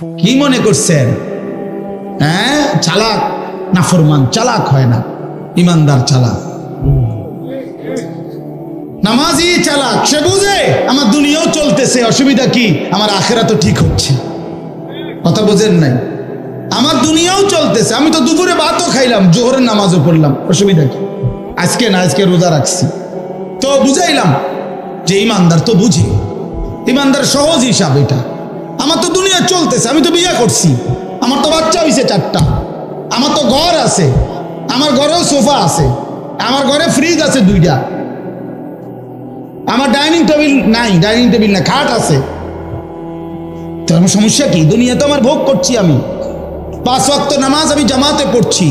কি মনে করছেন? হ্যাঁ, চালাক নাফরমান চালাক হয় না, ইমানদার চালাক। নামাজি চালাক, সে বুঝে আমার দুনিয়াও চলতেছে, অসুবিধা কি, আমার আখেরাতও ঠিক হচ্ছে। কথা বোঝেন নাই? আমার দুনিয়াও চলতেছে, আমি তো দুপুরে ভাতও খাইলাম, জোহরের নামাজও পড়লাম, অসুবিধা কি? আজকে না, আজকে রোজা রাখছি, তো বুঝাইলাম যে ইমানদার তো বুঝে, ইমানদার সহজ হিসাব এটা। আমার তো দুনিয়া চলতেছে, আমি তো বিয়ে করছি, আমার তো বাচ্চা হয়েছে 4টা, আমার তো ঘর আছে, আমার ঘরেও সোফা আছে, আমার ঘরে ফ্রিজ আছে 2টা, আমার ডাইনিং টেবিল নাই, ডাইনিং টেবিল না, খাট আছে। তো আমার সমস্যা কি? দুনিয়া তো আমার ভোগ করছি, আমি 5 ওয়াক্ত নামাজ আমি জামাতে পড়ছি,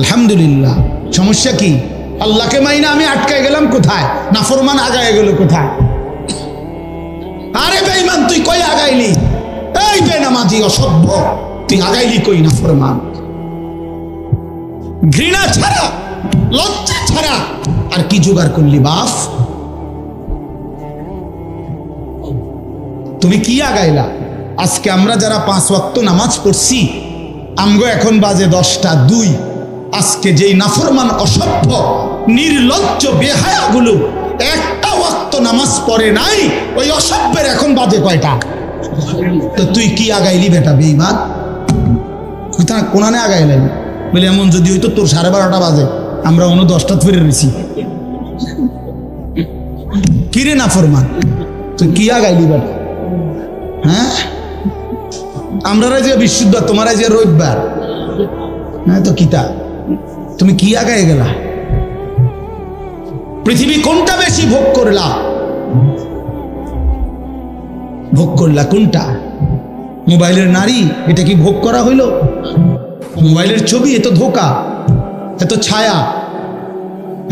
আলহামদুলিল্লাহ। সমস্যা কি? আল্লাহকে মাইনা আমি আটকায় গেলাম কোথায়? নাফরমান আগায় গেল কোথায়? আরে বেঈমান, তুই কই আগাইলি? এই বেনামাজি অসভ্য, তুই আগাইলি কই? নাফরমান, ঘৃণা ছাড়া, লজ্জা ছাড়া আর কি জোগাড় করলি বাপ? তুমি কি আগাইলা? আজকে আমরা যারা 5 ওয়াক্ত নামাজ পড়ছি, আমগো এখন বাজে 10টা 2। আজকে যেই নাফরমান অসভ্য নির্লজ্জ বেহায়াগুলো একটা ওয়াক্ত নামাজ পড়ে নাই, ওই অসভ্যের এখন বাজে কয়টা? তো তুই কি আগাইলি বেটা বেঈমান? তুই তা কোনানে আগাইলাই বলে, এমন যদি হইতো তোর 12:30 বাজে, আমরা অন্য 10টা ফিরে রয়েছি। কিরে নাফরমান, তুই কি আগাইলি বেটা? হ্যাঁ, আমরা যে বৃহস্পতিবার, তোমার যে রবিবার, হ্যাঁ তো কিতা, তুমি কি আগায় গেলা? পৃথিবী কোনটা বেশি ভোগ করলা? ভোগ করলা কোনটা? মোবাইলের নারী, এটা কি ভোগ করা হইল? মোবাইলের ছবি, এ তো ধোকা, এ তো ছায়া,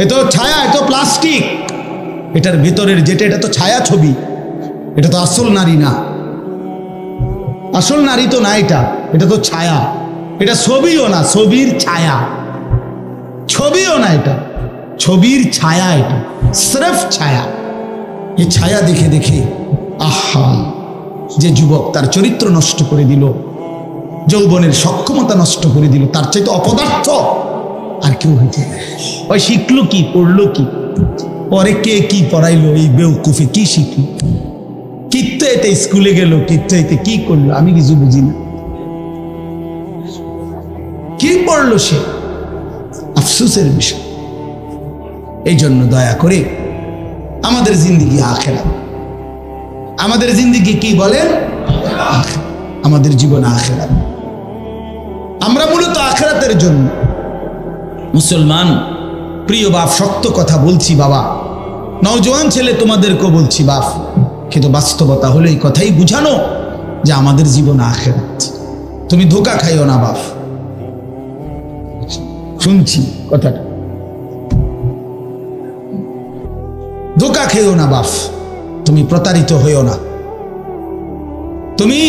এ তো ছায়া, এ তো প্লাস্টিক, এটার ভিতরের যেটা, এটা তো ছায়া ছবি, এটা তো আসল নারী না। আসল নারী তো না, এটা তো ছায়া, এটা ছবিও না, ছবির ছায়া, ছবিও না, এটা ছবির ছায়া, এটা স্রেফ ছায়া। এই ছায়া দেখে দেখে আহা, যে যুবক তার চরিত্র নষ্ট করে দিল, যৌবনের সক্ষমতা নষ্ট করে দিল, তার চাইতে অপদার্থ আর কেউ হইতে। ওই শিখলো কি, পড়লো কি, পরে কে কি পড়াইলো, এই বেউকুফে কি শিখলো, কিত্তে এতে স্কুলে গেল, কিত্তে এতে কি করলো, আমি কিছু বুঝি না। কি পড়লো সে? আফসোসের বিষয়। এই জন্য দয়া করে আমাদের জিন্দিগি আখিরাত, আমাদের জিন্দিগি কি বলেন? আমাদের জীবন আখিরাত। আমরা মূলত আখিরাতের জন্য মুসলমান। প্রিয় বাপ, শক্ত কথা বলছি বাবা, নওজোয়ান ছেলে তোমাদেরকেও বলছি বাপ, কিন্তু বাস্তবতা হলো এই কথাই বুঝানো যে আমাদের জীবন আখিরাত। তুমি ধোঁকা খাইও না বাপ, শুনছি কথাটা, ধোঁকা খেও না বাপ, তুমি প্রতারিত হইও না। তুমি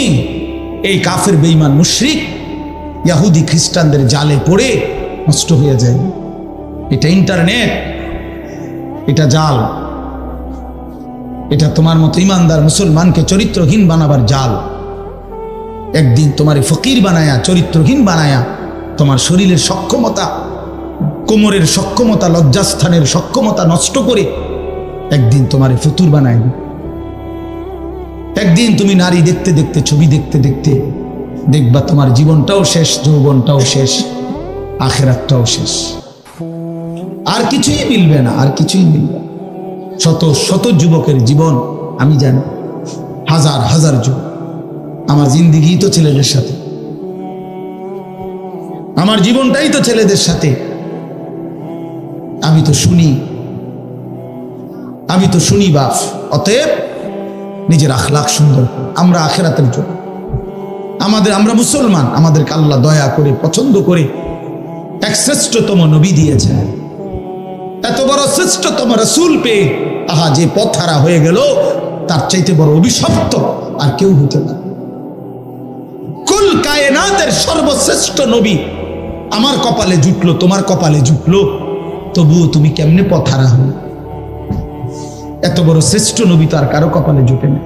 এই কাফের বেঈমান মুশরিক ইহুদি খ্রিস্টানদের জালে পড়ে নষ্ট হয়ে যায়। এটা ইন্টারনেট, এটা জাল, এটা তোমার মতো ইমানদার মুসলমানকে চরিত্রহীন বানাবার জাল। একদিন তোমারে ফকির বানায়া, চরিত্রহীন বানায়া, তোমার শরীরের সক্ষমতা, কোমরের সক্ষমতা, লজ্জাস্থানের সক্ষমতা নষ্ট করে একদিন তোমারে ফতুর বানায়। একদিন তুমি নারী দেখতে দেখতে, ছবি দেখতে দেখতে দেখবা তোমার জীবনটাও শেষ, যৌবনটাও শেষ, আখিরাতটাও শেষ, আর কিছুই মিলবে না, আর কিছুই মিলবে না। শত শত যুবকের জীবন আমি জানি, হাজার হাজার যুবক। আমার জিন্দিগি তো ছেলেদের সাথে, আমার জীবনটাই তো ছেলেদের সাথে। আমি তো শুনি বাপ। অতএব নিজের আখলাক সুন্দর, আমরা আখিরাতের জন্য, আমরা মুসলমান, আমাদেরকে আল্লাহ দয়া করে, পছন্দ করে এক শ্রেষ্ঠতম নবী দিয়েছেন। এত বড় শ্রেষ্ঠতম রাসূল পেয়ে আহা, যে পথহারা হয়ে গেল, তার চাইতে বড় অভিশপ্ত আর কেউ হতে পারে। কুল কায়নাতের সর্বশ্রেষ্ঠ নবী আমার কপালে জুটলো, তোমার কপালে জুটলো, তবুও তুমি কেমনে পথহারা হলে? এত বড় শ্রেষ্ঠ নবী তো আর কারো কপালে জুটে না।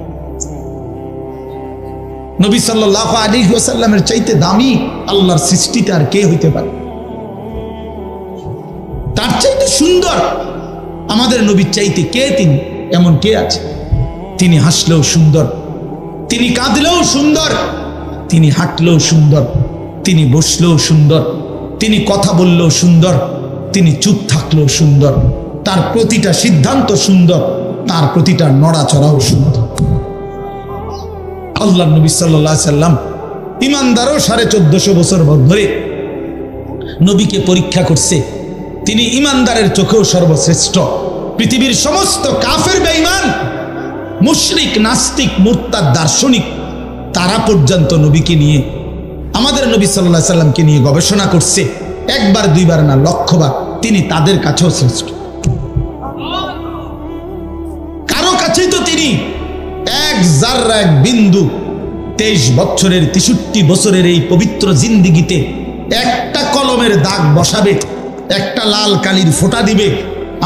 নবী সাল্লাল্লাহু আলাইহি ওয়াসাল্লামের চাইতে দামি আল্লাহর সৃষ্টিতে আর কে হইতে পারে? তার চাইতে সুন্দর আমাদের নবীর চাইতে কে তিনি? এমন কে আছে? তিনি হাসলেও সুন্দর, তিনি কাঁদলেও সুন্দর, তিনি হাঁটলেও সুন্দর, তিনি বসলেও সুন্দর, তিনি কথা বললেও সুন্দর, তিনি চুপ থাকলেও সুন্দর, তার প্রতিটা সিদ্ধান্ত সুন্দর, তার প্রতিটা নড়াচড়াও সুন্দর। আল্লাহ নবী সাল্লাল্লাহু আলাইহি সাল্লাম ইমানদারও 1450 বছর ধরে নবীকে পরীক্ষা করছে। তিনি ইমানদারের চোখেও সর্বশ্রেষ্ঠ। পৃথিবীর সমস্ত কাফের বেঈমান, মুশরিক, নাস্তিক, মুরতাদ, দার্শনিক তারা পর্যন্ত নবীকে নিয়ে, আমাদের নবী সাল্লাল্লাহু আলাইহি সাল্লামকে নিয়ে গবেষণা করছে। একবার দুইবার না, লক্ষবার। তিনি তাদের কাছেও শ্রেষ্ঠ। কারো কাছেই তো তিনি এক জাররা, এক বিন্দু 23 বছরের 63 বছরের এই পবিত্র জিন্দিগিতে একটা কলমের দাগ বসাবে, একটা লাল কালির ফোঁটা দিবে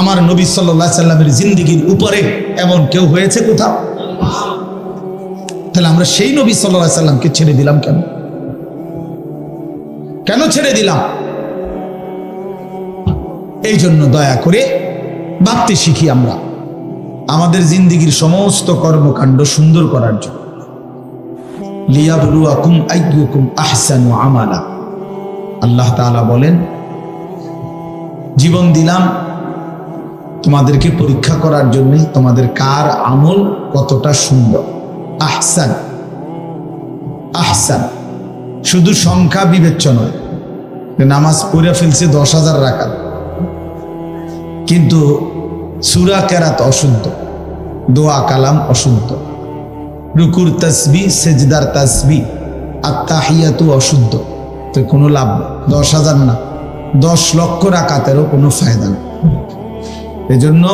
আমার নবী সাল্লাল্লাহু আলাইহি সাল্লামের জিন্দিগির উপরে, এমন কেউ হয়েছে কোথাও? তাহলে আমরা সেই নবী সাল্লাল্লাহু আলাইহি সাল্লামকে ছেড়ে দিলাম কেন? কেন ছেড়ে দিলাম? এই জন্য দয়া করে ভাবতে শিখি আমরা আমাদের জিন্দিগির সমস্ত কর্মকাণ্ড সুন্দর করার জন্য। লিয়াবলুয়াকুম আইয়ুকুম আহসানু আমালা। আল্লাহ তাআলা বলেন, জীবন দিলাম তোমাদেরকে পরীক্ষা করার জন্য, তোমাদের কার আমল কতটা সুন্দর। আহসান, আহসান শুধু সংখ্যা বিবেচ্য নয়। নামাজ পড়ে ফেলছে 10,000 রাকাত, কিন্তু সূরা কেরাত অশুদ্ধ, দোয়া কালাম অশুদ্ধ, রুকুর তাসবিহ, সেজদার তাসবিহ, আত্তাহিয়াতু অশুদ্ধ, তো কোনো লাভ নেই। 10,000 না, 10 লক্ষ রাকাতেরও কোনো ফায়দা নেই। এজন্য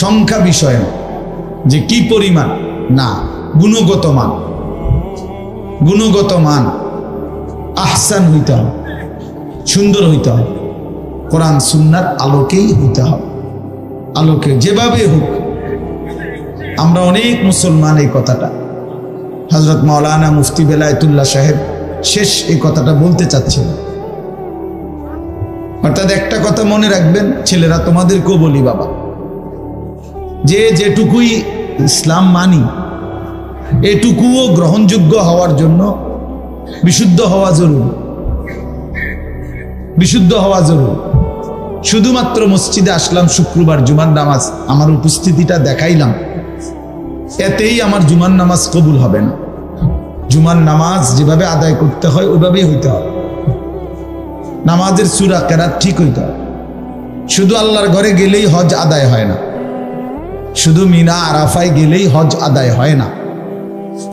সংখ্যা বিষয় না, যে কি পরিমাণ, না, গুণগত মান। গুণগত মান, আহসান হইতে হবে, সুন্দর হইতে হবে, কোরআন সুন্নাহর আলোকেই হইতে হবে। আলোকে যেভাবে হোক। আমরা অনেক মুসলমান এই কথাটা, হযরত মাওলানা মুফতি বেলায়েতুল্লাহ সাহেব শেষ এই কথাটা বলতে চাচ্ছেন। অর্থাৎ একটা কথা মনে রাখবেন ছেলেরা, তোমাদেরকেও বলি বাবা, যে যেটুকুই ইসলাম মানি এটুকুও গ্রহণযোগ্য হওয়ার জন্য বিশুদ্ধ হওয়া জরুরি। বিশুদ্ধ হওয়া জরুরি। শুধুমাত্র মসজিদে আসলাম শুক্রবার জুমার নামাজ, আমার উপস্থিতিটা দেখাইলাম, এতেই আমার জুমার নামাজ কবুল হবে না। জুমার নামাজ যেভাবে আদায় করতে হয় ওইভাবেই হইতে হবে। নামাজের সূরা কেরাত ঠিক হইতে হবে। শুধু আল্লাহর ঘরে গেলেই হজ আদায় হয় না, শুধু মিনা আরাফায় গেলেই হজ আদায় হয় না।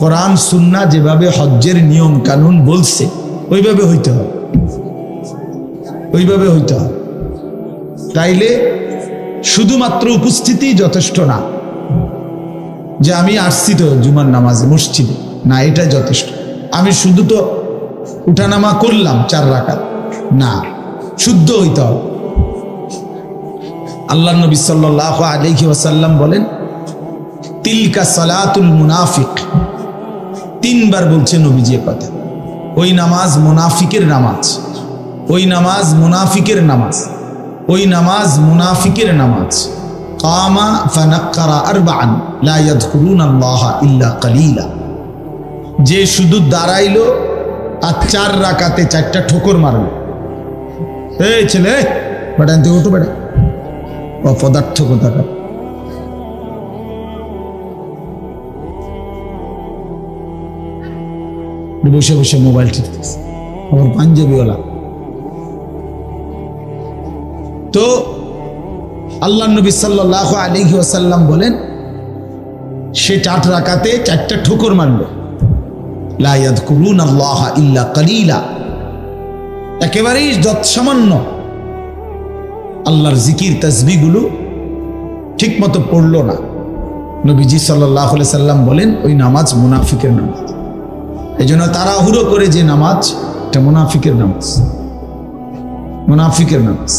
কোরআন সুন্নাহ যেভাবে হজ্জের নিয়ম কানুন বলছে ওইভাবে হইতে হবে, ওইভাবে হইতে হবে। তাইলে শুধুমাত্র উপস্থিতি যথেষ্ট না, যে আমি আসছি তো জুমার নামাজে মসজিদে, না, এটা যথেষ্ট। আমি শুধু তো উঠানামা করলাম 4 রাকাত, না, শুদ্ধ হইতে হবে। আল্লাহ নবী সাল্লাল্লাহু আলাইহি ওয়াসাল্লাম বলেন, তিলকা সালাতুল মুনাফিক। 3 বার বলছে নবীজি এ কথা। ওই নামাজ মুনাফিকের নামাজ, ওই নামাজ মুনাফিকের নামাজ, ওই নামাজ মুনাফিকের নামাজ। কামা ফানাক্কারা আরবাআন লা ইয়াযকুরুনাল্লাহা ইল্লা কালিলা। যে শুধু দাঁড়াইলো আর 4 রাকাতে 4টা ঠোকর মারলো। এই ছেলে, বেটা আনতে উঠো, বেটা অপদার্থ কোথাকার। বসে বসে মোবাইল টিপতেছে, আমার পাঞ্জাবিওয়ালা। তো আল্লাহ নবী সাল্লাল্লাহু আলাইহি ওয়াসাল্লাম বলেন, সে 4 রাকাতে 4টা ঠোকর মারল। লা ইয়াযকুরুনাল্লাহা ইল্লা কালিলা, একেবারেই যৎসামান্য আল্লাহর জিকির তাসবিহগুলো ঠিক মতো পড়লো না। নবীজি সাল্লাল্লাহু আলাইহি সাল্লাম বলেন, ওই নামাজ মুনাফিকের নামাজ। এই জন্য তাড়াহুড়ো করে যে নামাজ, এটা মুনাফিকের নামাজ, মুনাফিকের নামাজ।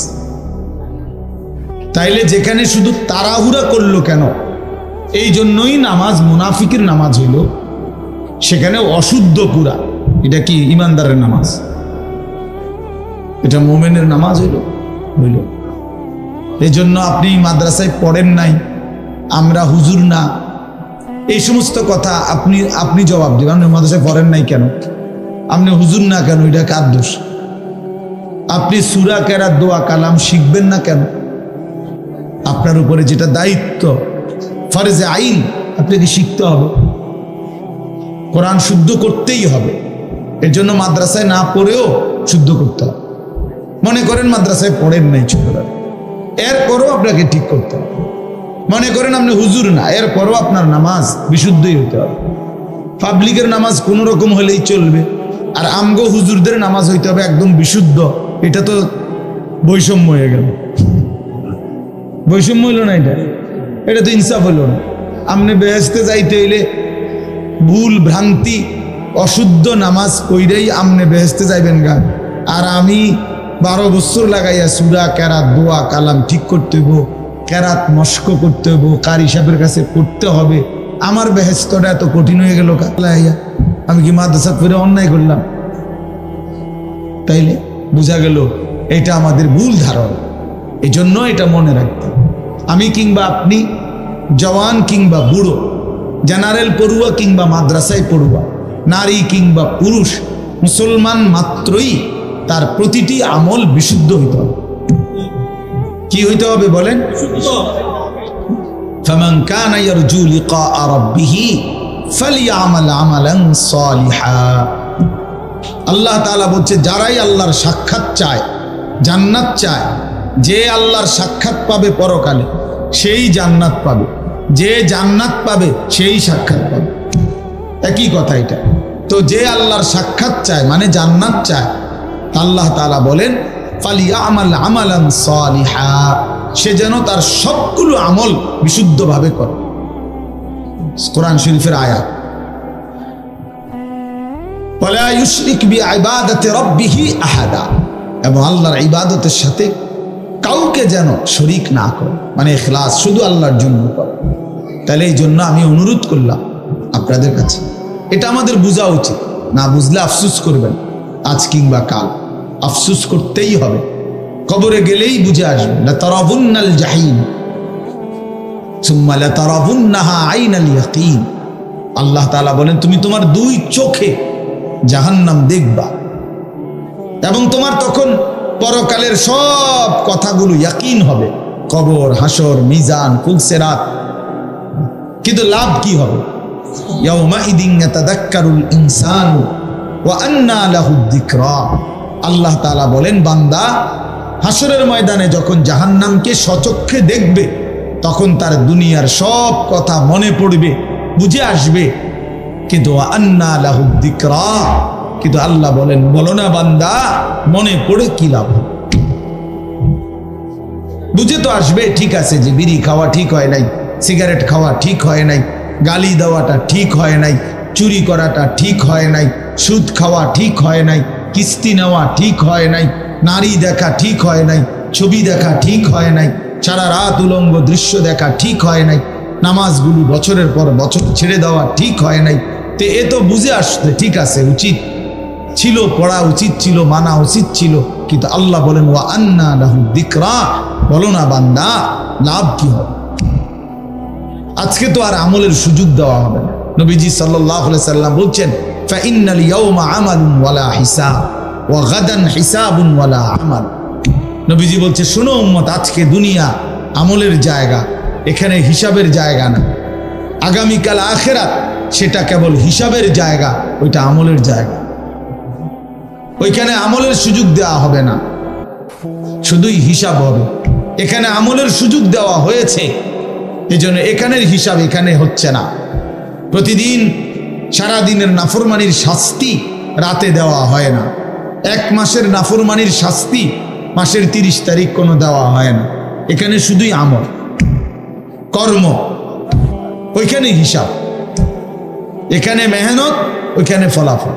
তাইলে যেখানে শুধু তাড়াহুড়া করলো কেন, এই জন্যই নামাজ মুনাফিকের নামাজ হইল। সেখানে অশুদ্ধ পুরা, এটা কি ইমানদারের নামাজ? এটা মোমেনের নামাজ হইল? এই জন্য আপনি মাদ্রাসায় পড়েন নাই, আমরা হুজুর না, এই সমস্ত কথা আপনি জবাব দেবেন। আপনি মাদ্রাসায় পড়েন নাই কেন, আপনি হুজুর না কেন, এটা কার দোষ? আপনি সূরা কেরাত দোয়া কালাম শিখবেন না কেন? আপনার উপরে যেটা দায়িত্ব, ফরজে আইন, আপনাকে শিখতে হবে, কোরআন শুদ্ধ করতেই হবে। এর জন্য মাদ্রাসায় না পড়েও শুদ্ধ করতে হবে। মনে করেন মাদ্রাসায় পড়েন নাই ছোটরা, এরপরও আপনাকে ঠিক করতে হবে। মনে করেন আপনি হুজুর না, এরপরও আপনার নামাজ বিশুদ্ধই হতে হবে। পাবলিকের নামাজ কোনো রকম হলেই চলবে, আর আমগো হুজুরদের নামাজ হইতে হবে একদম বিশুদ্ধ। এটা তো বৈষম্য হয়ে গেল। বৈষম্য হইল না, এটা তো ইনসাফ হইল না। আপনি বেহেশতে যাইতে হইলে ভুল ভ্রান্তি অশুদ্ধ নামাজ কইরেই আপনি বেহেশতে যাইবেন গা, আর আমি 12 বছর লাগাইয়া সূরা কেরাত দোয়া কালাম ঠিক করতে হইব, কেরাত মস্ক করতে হইব, কারি সাহেবের কাছে পড়তে হবে, আমার বেহেশতটা এত কঠিন হয়ে গেল কালাইয়া। আমি কি মাদ্রাসা পড়ে অন্যায় করলাম? তাইলে বোঝা গেল এটা আমাদের ভুল ধারণা। এই জন্য এটা মনে রাখতে, আমি কিংবা আপনি, জওয়ান কিংবা বুড়ো, জেনারেল পড়ুয়া কিংবা মাদ্রাসায় পড়ুয়া, নারী কিংবা পুরুষ, মুসলমান মাত্রই তার প্রতিটি আমল বিশুদ্ধ হইতে হবে। কি হইতে হবে বলেন? ফামান কানা ইয়ারজু লিকা রাব্বিহি ফালইআমাল আমালান সালিহা। আল্লাহ তাআলা বলছে, যারাই আল্লাহর সাক্ষাৎ চায়, জান্নাত চায়, যে আল্লাহর সাক্ষাৎ পাবে পরকালে সেই জান্নাত পাবে, যে জান্নাত পাবে সেই সাক্ষাৎ পাবে, একই কথা এটা। তো যে আল্লাহর সাক্ষাৎ চায় মানে জান্নাত চায়, আল্লাহ তাআলা বলেন ফালিয়ামাল আমালান সালিহা, সে যেন তার সবগুলো আমল বিশুদ্ধভাবে করে। কোরআন শরীফের আয়াত, ওয়ালা ইউশরিক বিইবাদাতি রাব্বিহি আহাদা, এবং আল্লাহর ইবাদতের সাথে কাউকে যেন শরীক না করে, মানে ইখলাস শুধু আল্লাহর জন্য করে। তাহলে এই জন্য আমি অনুরোধ করলাম আপনাদের কাছে, এটা আমাদের বোঝা উচিত। না বুঝলে আফসোস করবেন, আজ কিংবা কাল আফসোস করতেই হবে। কবরে গেলেই বুঝে আসবে, লাতারাবুন্নাল জাহিম সুম্মা লাতারাবুন্নাহা আইনাল ইয়াকিন। আল্লাহ তাআলা বলেন, তুমি তোমার 2 চোখে জাহান্নাম দেখবা, এবং তোমার তখন পরকালের সব কথাগুলো ইয়াকিন হবে, কবর, হাসর, মিজান, ফুলসিরাত। কিন্তু লাভ কি হবে? ইয়াউমাইদিন ইয়াতাযাক্কারুল ইনসানু ওয়া আন্না লাহুদ যিকরা। আল্লাহ তাআলা বলেন, বান্দা হাসরের ময়দানে যখন জাহান্নামকে সচক্ষে দেখবে, তখন তার দুনিয়ার সব কথা মনে পড়বে, বুঝে আসবে। কিন্তু ওয়া আন্না লাহুদ যিকরা, কিন্তু আল্লাহ বলেন, বলো না বান্দা, মনে পড়ে কি লাভ? বুঝে তো আসবে, ঠিক আছে যে বিড়ি খাওয়া ঠিক হয় নাই, সিগারেট খাওয়া ঠিক হয় নাই, গালি দেওয়াটা ঠিক হয় নাই, চুরি করাটা ঠিক হয় নাই, সুদ খাওয়া ঠিক হয় নাই, কিস্তি নেওয়া ঠিক হয় নাই, নারী দেখা ঠিক হয় নাই, ছবি দেখা ঠিক হয় নাই, সারা রাত উলঙ্গ দৃশ্য দেখা ঠিক হয় নাই, নামাজগুলো বছরের পর বছর ছেড়ে দেওয়া ঠিক হয় নাই। তো এ তো বুঝে আসতে ঠিক আছে, উচিত ছিল, পড়া উচিত ছিল, মানা উচিত ছিল। কিন্তু আল্লাহ বলেন, ওয়া আন্না লাহুদ যিকরা, বলো না বান্দা লাভ কি হবে? আজকে তো আর আমলের সুযোগ দেওয়া হবে না। নবীজি সাল্লাল্লাহু আলাইহি সাল্লাম বলছেন, ফাইন্নাল ইয়াওমা আমালুন ওয়ালা হিসাব ওয়া গাদান হিসাবুন ওয়ালা আমাল। নবীজি বলছে, শোনো উম্মত, আজকে দুনিয়া আমলের জায়গা, এখানে হিসাবের জায়গা না। আগামীকাল আখিরাত, সেটা কেবল হিসাবের জায়গা, ওইটা আমলের জায়গা। ওইখানে আমলের সুযোগ দেওয়া হবে না, শুধুই হিসাব হবে। এখানে আমলের সুযোগ দেওয়া হয়েছে, এজন্য এখানের হিসাব এখানে হচ্ছে না। প্রতিদিন সারা দিনের নাফরমানির শাস্তি রাতে দেওয়া হয় না। 1 মাসের নাফরমানির শাস্তি মাসের 30 তারিখ কোনো দেওয়া হয় না। এখানে শুধুই আমল, কর্ম, ওইখানে হিসাব। এখানে মেহনত, ওইখানে ফলাফল,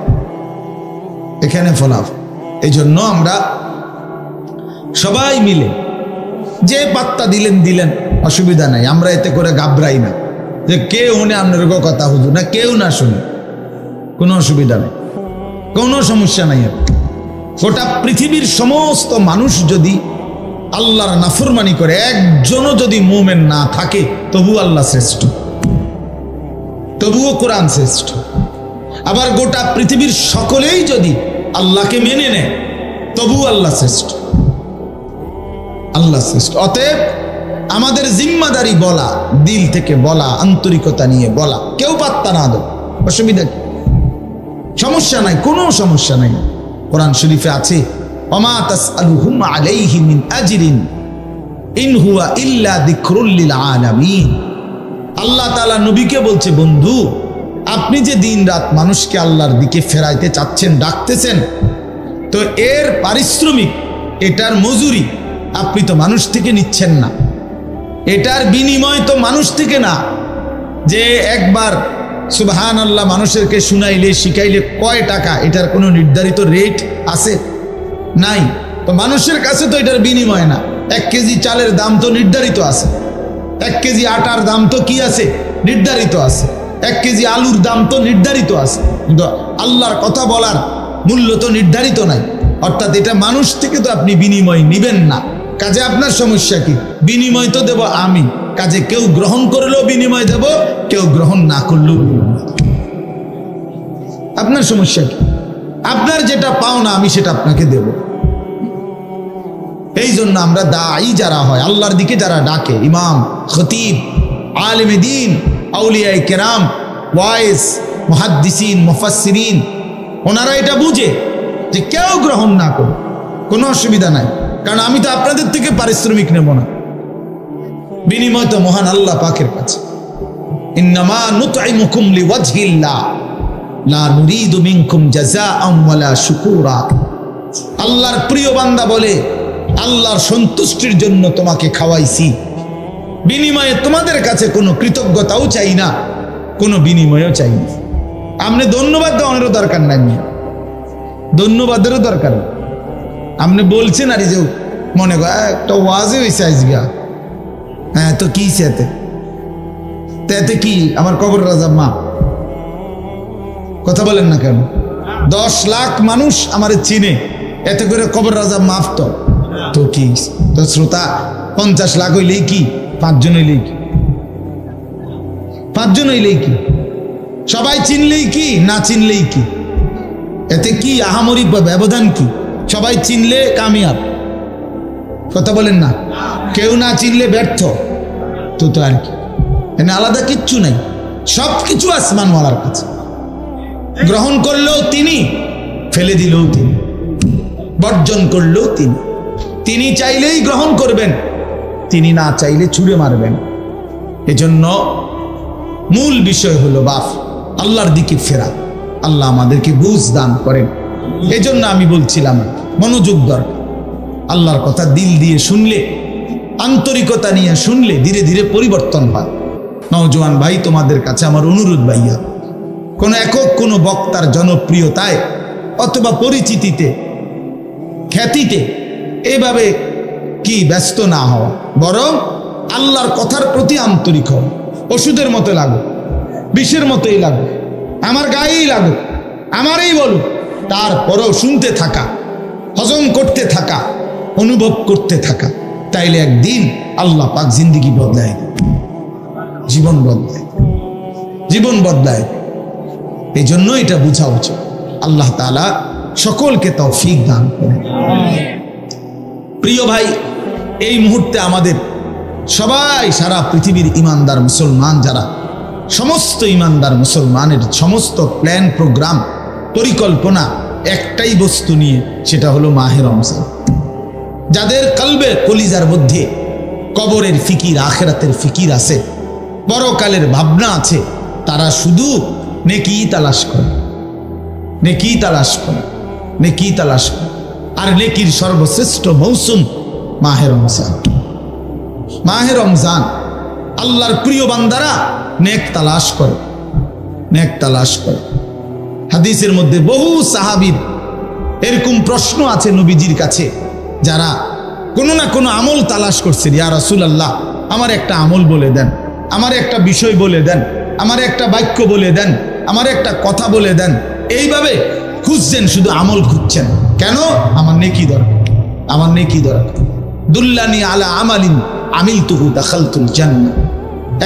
এখানে ফলাফল। এই জন্য আমরা সবাই মিলে যে পাত্তা দিলেন, অসুবিধা নাই, আমরা এতে করে ঘাবড়াই না যে কে শুনে আপনার কথা হুজুর, না কেউ না শুনে। কোনো অসুবিধা নেই, কোনো সমস্যা নাই। গোটা পৃথিবীর সমস্ত মানুষ যদি আল্লাহর নাফরমানি করে, একজনও যদি মুমিন না থাকে, তবু আল্লাহ শ্রেষ্ঠ, তবুও কোরআন শ্রেষ্ঠ। আবার গোটা পৃথিবীর সকলেই যদি আল্লাহকে মেনে নেয়, তবু আল্লাহ শ্রেষ্ঠ, আল্লাহ শ্রেষ্ঠ। অতএব আমাদের জিম্মাদারি বলা, দিল থেকে বলা, আন্তরিকতা নিয়ে বলা, কেউ পাত্তা না দেয়, অসুবিধা কি? সমস্যা নাই, কোনো সমস্যা নাই। কোরআন শরীফে আছে, ওমা তাসআলুহুম আলাইহি মিন আজরিন ইন হুয়া ইল্লা যিকরুল লিল আলামিন। আল্লাহ তাআলা নবীকে বলছে, বন্ধু আপনি যে দিন রাত মানুষকে আল্লাহর দিকে ফেরাইতে চাচ্ছেন, ডাকতেছেন, তো এর পারিশ্রমিক, এটার মজুরি আপনি তো মানুষ থেকে নিচ্ছেন না, এটার বিনিময় তো মানুষ থেকে না। যে একবার সুবহানাল্লাহ মানুষেরকে শুনাইলে, শিখাইলে কয় টাকা, এটার কোনো নির্ধারিত রেট আছে? নাই। তো মানুষের কাছে তো এটার বিনিময় না। 1 কেজি চালের দাম তো নির্ধারিত আছে, 1 কেজি আটার দাম তো কি আছে? নির্ধারিত আছে। 1 কেজি আলুর দাম তো নির্ধারিত আছে, কিন্তু আল্লাহর কথা বলার মূল্য তো নির্ধারিত নাই। অর্থাৎ এটা মানুষ থেকে তো আপনি বিনিময় নিবেন না। কাজে আপনার সমস্যা কি? বিনিময় তো দেব আমি, কাজে কেউ গ্রহণ করলেও বিনিময় দেব, কেউ গ্রহণ না করলেও বিনিময় দেব। আপনার সমস্যা কি? আপনার যেটা পাও না, আমি সেটা আপনাকে দেব। এই জন্য আমরা দাঈ যারা হয়, আল্লাহর দিকে যারা ডাকে, ইমাম, খতিব, আলেমে দ্বীন, আউলিয়ায়ে কেরাম, ওয়াইজ, মুহাদ্দিসিন, মুফাসসিরিন, ওনারা এটা বুঝে যে কেউ গ্রহণ না করে কোনো অসুবিধা নাই, কারণ আমি তো আপনাদের থেকে পারিশ্রমিক নেব না, বিনিময় তো মহান আল্লাহ পাকের কাছে। ইন্নামা নুতঈমুকুম লিওয়াজহিল্লাহ লা নুরিদু মিনকুম জাযাআন ওয়ালা শুকুরা। আল্লাহর প্রিয় বান্দা বলে, আল্লাহর সন্তুষ্টির জন্য তোমাকে খাওয়াইছি, বিনিময়ে তোমাদের কাছে কোনো কৃতজ্ঞতাও চাই না, কোনো বিনিময়ও চাই না। আপনি ধন্যবাদ দেওয়ারও দরকার নাই, ধন্যবাদেরও দরকার নেই। আপনি বলছেন আর যে মনে কর একটা ওয়াজে হয়েছে আজকে, হ্যাঁ তো কি এতে কি আমার কবর রাজা মা, কথা বলেন না কেন? 10 লাখ মানুষ আমার চিনে, এতে করে কবর রাজা মাফ তো কি? তো শ্রোতা 50 লাখ হইলেই কি? 5 জন হইলেই কি? 5 জন হইলেই কি? সবাই চিনলেই কি, না চিনলেই কি? এতে কি আহামরি ব্যবধান কি? সবাই চিনলে কামিয়াব, কথা বলেন না? কেউ না চিনলে ব্যর্থ, তো আর কি? এখানে আলাদা কিচ্ছু নাই, সব কিছু আসমানওয়ালার কাছে। গ্রহণ করলেও তিনি, ফেলে দিলেও তিনি, বর্জন করলেও তিনি। তিনি চাইলেই গ্রহণ করবেন, তিনি না চাইলে ছুঁড়ে মারবেন। এজন্য মূল বিষয় হলো বাপ আল্লাহর দিকে ফেরা। আল্লাহ আমাদেরকে বুঝ দান করেন। এজন্য আমি বলছিলাম মনোযোগ দরকার। আল্লাহর কথা দিল দিয়ে শুনলে, আন্তরিকতা নিয়ে শুনলে ধীরে ধীরে পরিবর্তন হয়। নওজোয়ান ভাই, তোমাদের কাছে আমার অনুরোধ, ভাইয়া, কোনো একক কোনো বক্তার জনপ্রিয়তায় অথবা পরিচিতিতে, খ্যাতিতে এভাবে কি ব্যস্ত না হওয়া, বরং আল্লাহর কথার প্রতি আন্তরিক হও। ওষুধের মতো লাগো, বিষের মতোই লাগো, আমার গায়েই লাগো, আমারই বলো, তারপরেও শুনতে থাকা, হজম করতে থাকা, অনুভব করতে থাকা। তাইলে একদিন আল্লাহ পাক জিন্দিগি বদলায়, জীবন বদলায়, জীবন বদলায়। এই জন্য এটা বোঝা উচিত। আল্লাহ তাআলা সকলকে তৌফিক দান করেন। প্রিয় ভাই, এই মুহূর্তে আমাদের সবাই, সারা পৃথিবীর ইমানদার মুসলমান যারা, সমস্ত ইমানদার মুসলমানের সমস্ত প্ল্যান, প্রোগ্রাম, পরিকল্পনা একটাই বস্তু নিয়ে, সেটা হলো মাহে রমজান। যাদের কলবে, কলিজার মধ্যে কবরের ফিকির, আখিরাতের ফিকির আছে, পরকালের ভাবনা আছে, তারা শুধু নেকি তালাশ করে, নেকি তালাশ করে, নেকি তালাশ করে। আর নেকির সর্বশ্রেষ্ঠ মৌসুম মাহে রমজান। মাহে রমজান আল্লাহর প্রিয় বান্দারা নেক তালাশ করে, নেক তালাশ করে। হাদিসের মধ্যে বহু সাহাবীর এরকম প্রশ্ন আছে নবীজির কাছে, যারা কোনো না কোনো আমল তালাশ করছেন। ইয়া রাসূলুল্লাহ, আমার একটা আমল বলে দেন, আমার একটা বিষয় বলে দেন, আমার একটা বাক্য বলে দেন, আমার একটা কথা বলে দেন, এইভাবে খুঁজছেন, শুধু আমল খুঁজছেন। কেন? আমার নেকি দরকার, আমার নেকি দরকার। দুল্লানি আলা আমালিন আমিলতুহু দাখালতুল জান্নাহ।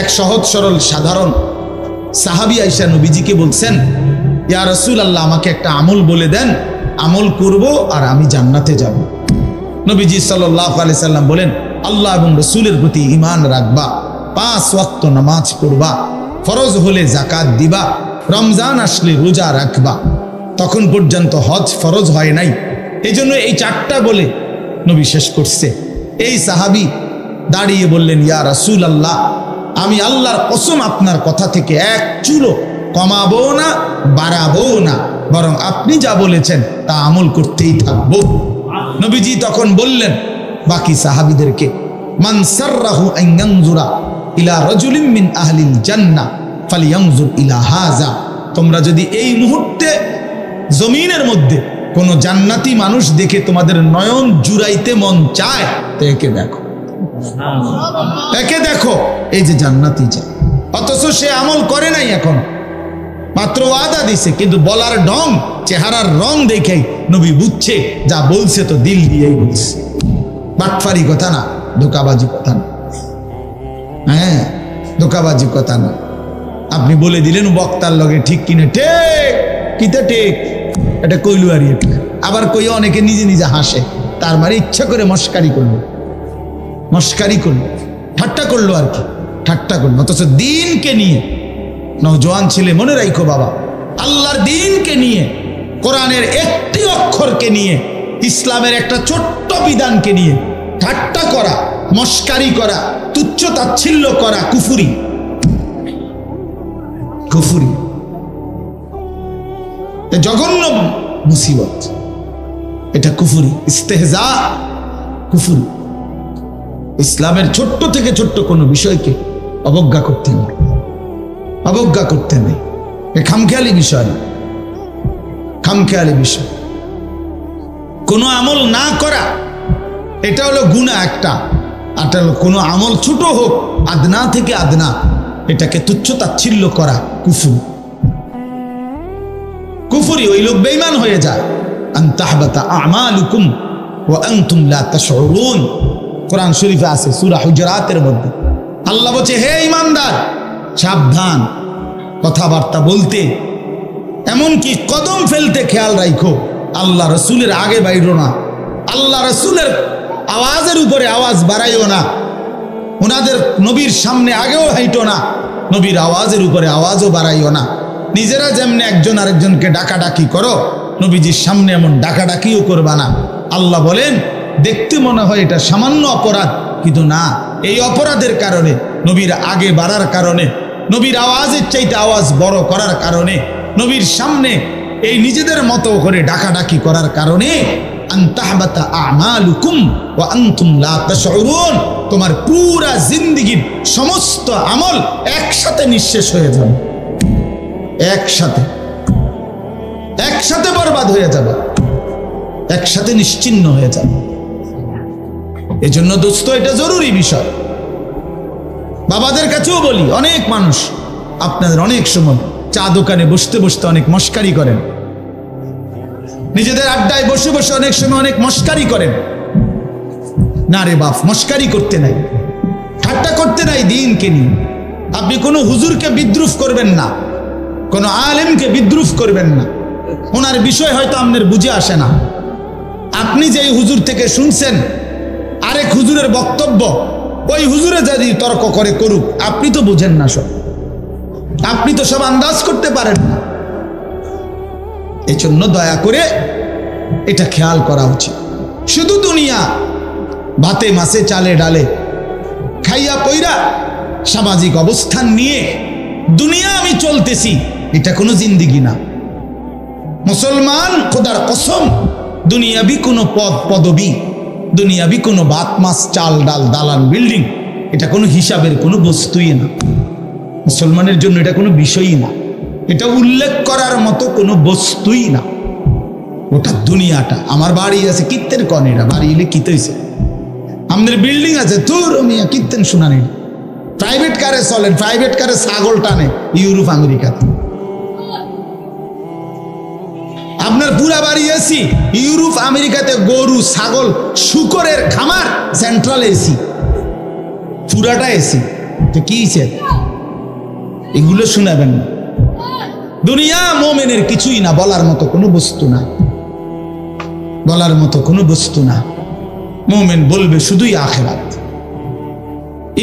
এক সহজ সরল সাধারণ সাহাবী আয়েশা নবীজিকে বলছেন, ইয়া রাসূলুল্লাহ, আমাকে একটা আমল বলে দেন, আমল করব আর আমি জান্নাতে যাব। নবীজি সাল্লাল্লাহু আলাইহি সাল্লাম বলেন, আল্লাহ এবং রাসূলের প্রতি ঈমান রাখবা, 5 ওয়াক্ত নামাজ পড়বা, ফরজ হলে যাকাত দিবা, রমজান আসলে রোজা রাখবা। তখন পর্যন্ত হজ ফরজ হয় নাই, এই জন্য এই 4টা বলে নবী শেষ করছে। এই সাহাবী দাঁড়িয়ে বললেন, ইয়া রাসূলুল্লাহ, আমি আল্লাহর কসম আপনার কথা থেকে এক চুলও কমাবো না, বাড়াবো না, বরং আপনি যা বলেছেন তা আমল করতেই থাকবো। নবীজি তখন বললেন বাকি সাহাবীদেরকে, মান সাররাহু আন ইয়ানজুরা ইলা রাজুলিন মিন আহলিল জান্নাহ ফালিয়ানজুর ইলা হাযা। তোমরা যদি এই মুহূর্তে জমিনের মধ্যে কোন জান্নাতি মানুষ দেখে তোমাদের নয়ন জুড়াইতে মন চায়, তো একে দেখো, একে দেখো, এই যে জান্নাতি যায়। অথচ সে আমল করে নাই, এখন মাত্র ওয়াদা দিছে, কিন্তু বলার ঢং, চেহারার রং দেখেই নবী বুঝছে যা বলছে তো দিল দিয়েই বলছে। বাটফারি কথা না, ধোকাবাজি কথা না। হ্যাঁ, ধোকাবাজি কথা না। আপনি বলে দিলেন বক্তার লগে ঠিক কিনে, ঠিক কিতে ঠিক, এটা কইলু আর আবার কই অনেকে নিজে নিজে হাসে, তার মানে ইচ্ছা করে মস্কারি করলো, মস্কারি করলো, ঠাট্টা করলো আর কি, ঠাট্টা করলো। অথচ দিনকে নিয়ে, নওজোয়ান ছেলে মনে রাখো বাবা, আল্লাহর দিনকে নিয়ে, কোরআনের একটি অক্ষরকে নিয়ে, ইসলামের একটা ছোট্ট বিধানকে নিয়ে ঠাট্টা করা, মস্কারি করা, তুচ্ছ তাচ্ছিল্য করা কুফরি, কুফরি, জঘন্য মুসিবত, এটা কুফরি, ইস্তেহজা, কুফরি। ইসলামের ছোট্ট থেকে ছোট্ট কোনো বিষয়কে অবজ্ঞা করতে নেই, অবজ্ঞা করতে নেই। এ খামখেয়ালি বিষয়, খামখেয়ালি বিষয়। কোনো আমল না করা, এটা হলো গুনাহ একটা, আর কোনো আমল ছোট হোক, আদনা থেকে আদনা, এটাকে তুচ্ছ তাচ্ছিল্য করা কুফরি, কুফরি। ওই লোক বেঈমান হয়ে যায়। আন তাহবাতা আমালুকুম ওয়া আনতুম লা তাশউরুন, কোরআন শরীফে আছে সূরা হুজুরাতের মধ্যে। আল্লাহ বলছে, হে ঈমানদার, সাবধান কথাবার্তা বলতে, এমনকি কদম ফেলতে খেয়াল রাখো। আল্লাহ রসুলের আগে বাইরো না, আল্লাহ রসুলের আওয়াজের উপরে আওয়াজ বাড়াইও না, ওনাদের নবীর সামনে আগেও হাইটো না, নবীর আওয়াজের উপরে আওয়াজও বাড়াইও না। নিজেরা যেমনি একজন আরেকজনকে ডাকাডাকি করো, নবীজির সামনে এমন ডাকাডাকিও করবা না। আল্লাহ বলেন, দেখতে মনে হয় এটা সামান্য অপরাধ, কিন্তু না, এই অপরাধের কারণে, নবীর আগে বাড়ার কারণে, নবীর আওয়াজের চাইতে আওয়াজ বড় করার কারণে, নবীর সামনে এই নিজেদের মতো করে ডাকাডাকি করার কারণে, আন তাহবাতা আমালুকুম ওয়া আনতুম লা তাশউরুন, তোমার পুরা জিন্দেগীর সমস্ত আমল একসাথে নিঃশেষ হয়ে যাবে, একসাথে, একসাথে বরবাদ হয়ে যাবে, একসাথে নিশ্চিহ্ন হয়ে যাবে। এজন্য দোস্ত, এটা জরুরি বিষয়। বাবাদের কাছেও বলি, অনেক মানুষ আপনাদের অনেক সময় চা দোকানে বসতে বসতে অনেক মস্কারি করেন, নিজেদের আড্ডায় বসে বসে অনেক সময় অনেক মস্কারি করেন। না রে বাপ, মস্কারি করতে নাই, ঠাট্টা করতে নাই দিনকে নিয়ে। আপনি কোনো হুজুরকে বিদ্রুপ করবেন না, কোনো আলেমকে বিদ্রুপ করবেন না। ওনার বিষয় হয়তো আপনার বুঝে আসে না। আপনি যেই হুজুর থেকে শুনছেন আরেক হুজুরের বক্তব্য, ওই হুজুরে যদি তর্ক করে করুক, আপনি তো বুঝেন না সব, আপনি তো সব আন্দাজ করতে পারেন না। এই জন্য দয়া করে এটা খেয়াল করা উচিত। শুধু দুনিয়া, ভাতে মাছে চালে ডালে খাইয়া পইরা সামাজিক অবস্থান নিয়ে দুনিয়া আমি চলতেছি, এটা কোনো জিন্দেগি না। মুসলমান খোদার কসম, দুনিয়াবি কোনো পদ পদবি, দুনিয়াবি কোনো ভাত মাছ চাল ডাল দালান বিল্ডিং, এটা কোনো হিসাবের কোনো বস্তুই না। মুসলমানের জন্য এটা কোনো বিষয়ই না, এটা উল্লেখ করার মতো কোনো বস্তুই না। ওটা দুনিয়াটা। আমার বাড়ি আছে, কীর্তেন কনেরা বাড়ি এলে কিতে হয়েছে, আমাদের বিল্ডিং আছে, তোর মিয়া কীর্তেন শোনা নেই। প্রাইভেট কারে চলেন, প্রাইভেট কারে ছাগল টানে ইউরোপ আমেরিকাতে। পুরা বাড়ি এসি, ইউরোপ আমেরিকাতে গরু ছাগল শুকরের খামার, সেন্ট্রাল এসি, পুরাটা এসি। তো কি এগুলো শোনাবেন না। দুনিয়া মোমেনের কিছুই না, বলার মতো কোনো বস্তু না, বলার মতো কোনো বস্তু না। মোমেন বলবে শুধুই আখিরাত।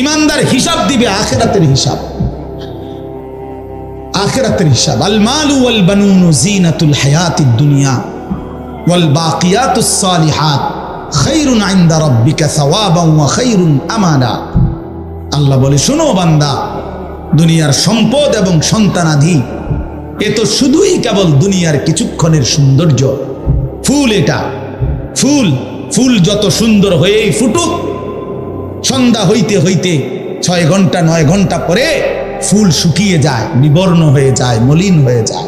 ইমানদার হিসাব দিবে আখিরাতের হিসাব, আখিরাতের হিসাব। আল মালু ওয়াল বানুনু জিনাতুল হায়াতিদ দুনিয়া ওয়াল বাকিয়াতুস সালিহাত খায়রুন ইনদা রাব্বিকা সাওয়াবান ওয়া খায়রুন আমালা। আল্লাহ বলে, শোনো বান্দা, দুনিয়ার সম্পদ এবং সন্তানাদি এ তো শুধুই কেবল দুনিয়ার কিছুক্ষণের সৌন্দর্য। ফুল এটা, ফুল, ফুল যত সুন্দর হয়েই ফুটুক, সন্ধ্যা হইতে হইতে 6 ঘন্টা 9 ঘন্টা পরে ফুল শুকিয়ে যায়, বিবর্ণ হয়ে যায়, মলিন হয়ে যায়।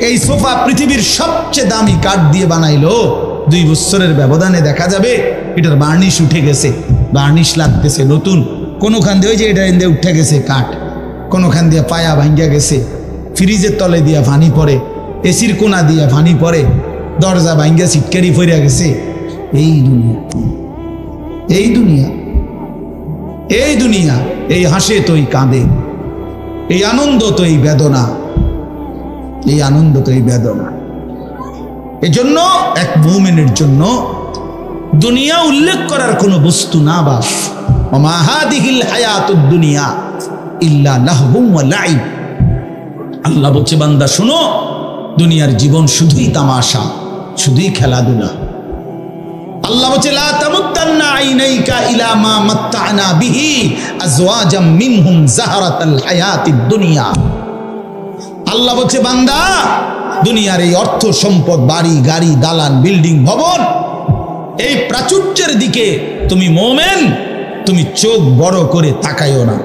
এই সোফা পৃথিবীর সবচেয়ে দামি কাঠ দিয়ে বানাইলো, 2 বছরের ব্যবধানে দেখা যাবে এটার বার্নিশ উঠে গেছে, বার্নিশ লাগতেছে নতুন। কোনোখান দিয়ে ওই যে এটা এনে উঠে গেছে কাঠ, কোনোখান দিয়ে পায়া ভাঙ্গা গেছে, ফ্রিজের তলে দিয়া পানি পড়ে, এসির কোনা দিয়া পানি পড়ে, দরজা ভাঙ্গা সিটকারি পড়ে গেছে। এই দুনিয়া, এই দুনিয়া, এই দুনিয়া, এই হাসে তো এই কাঁদে, এই আনন্দ তো এই বেদনা, এই আনন্দ তো এই বেদনা। এজন্য এক মুমিনের জন্য দুনিয়া উল্লেখ করার কোনো বস্তু না। বাস ওমা হাদিহিল হায়াতুদ দুনিয়া ইল্লা লাহবুম ওয়া লাইব। আল্লাহ বলছে, বান্দা শোনো, দুনিয়ার জীবন শুধুই তামাশা, শুধুই খেলাধুলা। আল্লাহ বলছে, লা তামুত্তান্না আইনাইকা ইলা মা মাত্তা'না বিহি আজওয়াজাম মিনহুম যাহরাতাল হায়াতিদ দুনিয়া। আল্লাহ বলছে, বান্দা, দুনিয়ার এই অর্থ সম্পদ, বাড়ি গাড়ি, দালান, বিল্ডিং, ভবন, এই প্রাচুর্যের দিকে তুমি মোমেন, তুমি চোখ বড় করে তাকাইও না।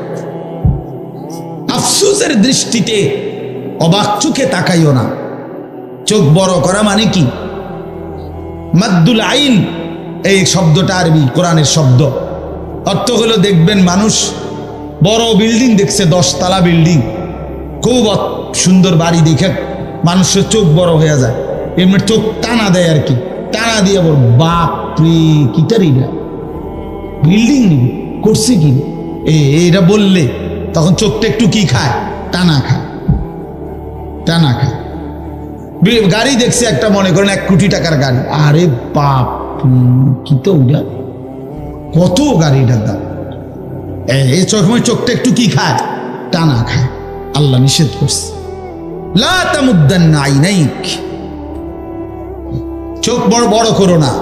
আফসোসের দৃষ্টিতে অবাক চোখে তাকাইও না। চোখ বড় করা মানে কি? মাদ্দুল আইন, এই শব্দটা আরবি, কোরআনের শব্দ। অর্থ হলো, দেখবেন মানুষ বড় বিল্ডিং দেখছে, 10 তলা বিল্ডিং, খুব সুন্দর বাড়ি দেখে মানুষের চোখ বড় হয়ে যায়, এমনি চোখ টানা দেয় আর কি, টানা দিয়ে বল, বাপরে কিটারি না বিল্ডিং নিবি করছে কি এটা বললে তখন চোখটা একটু কি খায়, টানা খায়, টানা খায়। গাড়ি দেখছে একটা, মনে করেন 1 কোটি টাকার গাড়ি, আরে বাপ কি তো ওটা, কত গাড়িটার দাম, এই সময় চোখটা একটু কি খায়, টানা খায়। আল্লাহ নিষেধ করছে, লা তামুদ্দান্না আইনাইক, চোখ বড় বড় করো না,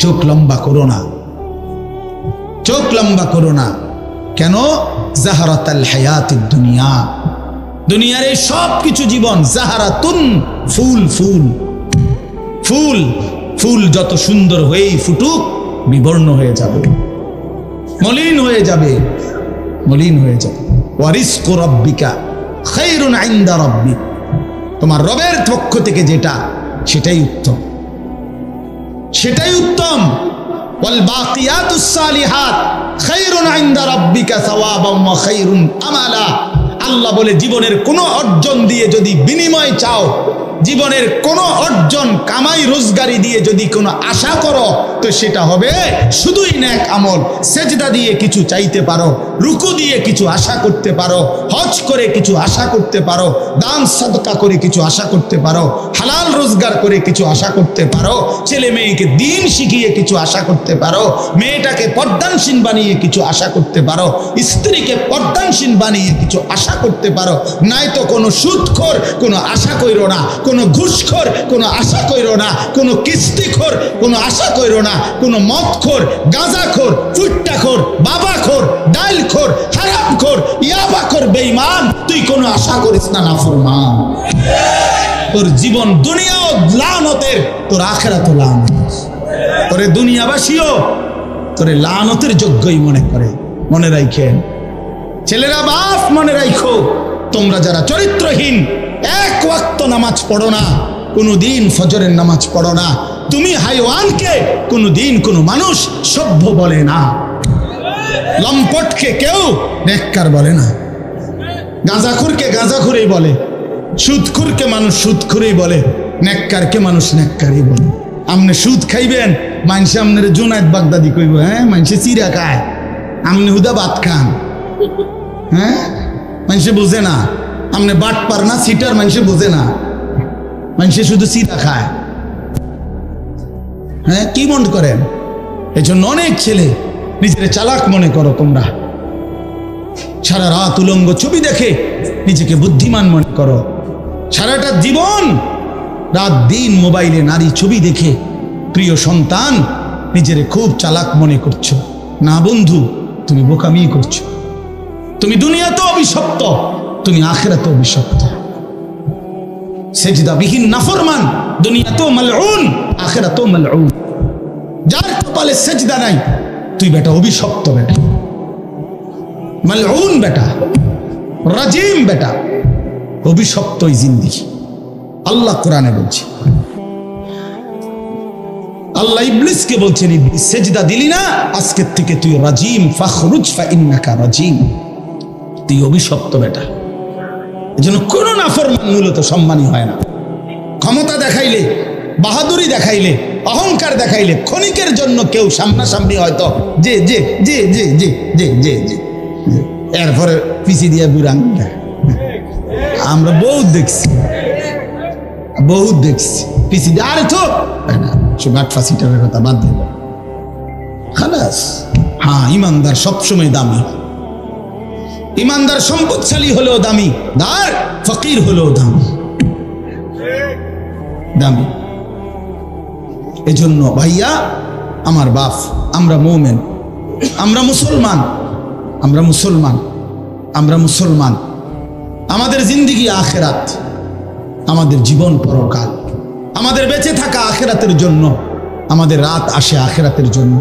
চোখ লম্বা করো না, চোখ লম্বা করো না। কেন? জাহারাতাল হায়াতিদ দুনিয়া, দুনিয়ার এই সব কিছু জীবন, জাহারাতুন, ফুল, ফুল, ফুল, ফুল যত সুন্দর হয়েই ফুটুক, বিবর্ণ হয়ে যাবে, মলিন হয়ে যাবে, মলিন হয়ে যাবে। ওয়া রিজকু রাব্বিকা খায়রুন ইনদা রাব্বিক, তোমার রবের পক্ষ থেকে যেটা, সেটাই উত্তম, সেটাই উত্তম। ওয়াল বাকিয়াতুস সালিহাত খায়রুন ইনদা রাব্বিকা সাওয়াবান ওয়া খায়রুন আমালা। আল্লাহ বলে, জীবনের কোনো অর্জন দিয়ে যদি বিনিময় চাও, জীবনের কোনো অর্জন কামাই রোজগারি দিয়ে যদি কোনো আশা করো, তো সেটা হবে শুধুই নেক আমল। সেজদা দিয়ে কিছু চাইতে পারো, রুকু দিয়ে কিছু আশা করতে পারো, হজ করে কিছু আশা করতে পারো, দান সাদকা করে কিছু আশা করতে পারো, হালাল রোজগার করে কিছু আশা করতে পারো, ছেলে মেয়েকে দিন শিখিয়ে কিছু আশা করতে পারো, মেয়েটাকে পর্দানশীল বানিয়ে কিছু আশা করতে পারো, স্ত্রীকে পর্দানশীল বানিয়ে কিছু আশা করতে পারো। নাই তো কোনো সুদখোর কোনো আশা কইরো না, কোনো ঘুষখোর কোনো আশা কইরো না, কোনো কিস্তিখোর কোনো আশা কইরো না, কোনো মদখোর, গাঁজাখোর, ফুট্টাখোর, বাবাখোর, ডাইলখোর, হারামখোর, ইয়াবাখোর, বেঈমান, তুই কোনো আশা করিস না নাফরমান। তোর জীবন দুনিয়াও লানতের, তোর আখিরাতও লানত। তোরে দুনিয়াবাসীও তোরে লানতের যোগ্যই মনে করে। মনে রাখেন ছেলেরা, বাপ মনে রাখো, তোমরা যারা চরিত্রহীন, 1 ওয়াক্ত নামাজ পড়ো না, কোনোদিন ফজরের নামাজ পড়ো না, তুমি হাইওয়ানকে কোনোদিন কোনো মানুষ সভ্য বলে না, লম্পটকে কেউ নেককার বলে না, গাঁজাখুরকে গাঁজাখুরই বলে, সুদখোরকে মানুষ সুদখোরই বলে, নেককারকে মানুষ নেককারই বলে। আপনি সুদ খাইবেন, মানুষে আপনার জুনায়েদ বাগদাদি কইব, হ্যাঁ মানুষে চিরা খায়, আপনি হুদা ভাত খান। হ্যাঁ, মানুষে বোঝে না আপনি বাট পার না সিটার, মানুষে বোঝে না, মানুষে শুধু চিরা খায়। হ্যাঁ, কি মনে করেন? এই জন্য অনেক ছেলে নিজের চালাক মনে করো তোমরা, সারা রাত উলঙ্গ ছবি দেখে নিজেকে বুদ্ধিমান মনে করো, সারাটা জীবন রাত দিন মোবাইলে নারী ছবি দেখে প্রিয় সন্তান নিজেরে খুব চালাক মনে করছো। না বন্ধু, তুমি বোকামি করছো। তুমি দুনিয়াতে অভিশপ্ত, তুমি আখিরাতে অভিশপ্ত। সেজদাবিহীন নাফরমান দুনিয়াতেও মালউন, আখিরাতেও মালউন। যার কপালে সেজদা নাই, তুই বেটা অভিশপ্ত, বেটা মালউন, বেটা রাজিম, বেটা অভিশপ্ত এই জিন্দেগি। আল্লাহ কোরআনে বলছে, আল্লাহ ইবলিসকে বলছেন, ইবলিস সেজদা দিলি না, আজকের থেকে তুই রাজিম, ফাখরুজ ফাইন্নাকা রাজিম, তুই অভিশপ্ত বেটা। এজন্য কোনো নাফরমান মূলত সম্মানী হয় না। ক্ষমতা দেখাইলে, বাহাদুরি দেখাইলে, অহংকার দেখাইলে ক্ষণিকের জন্য কেউ সামনাসামনি হয়তো যে যে যে যে যে যে যে যে এরপরে পিছিয়ে দিয়ে বুড়াং। আমরা বহুত দেখছি, বহুত দেখছি পিছিয়ে দিয়ে, আরে তো বাটফাসিটারের কথা বাদ দিল খালাস। হ্যাঁ, ইমানদার সবসময় দামি, ইমানদার সম্পদশালী হলেও দামি, দার ফকির হলেও দামি, দামি। এজন্য ভাইয়া আমার বাপ, আমরা মুমিন, আমরা মুসলমান, আমরা মুসলমান, আমরা মুসলমান। আমাদের জিন্দেগি আখিরাত, আমাদের জীবন পরকাল, আমাদের বেঁচে থাকা আখিরাতের জন্য, আমাদের রাত আসে আখিরাতের জন্য,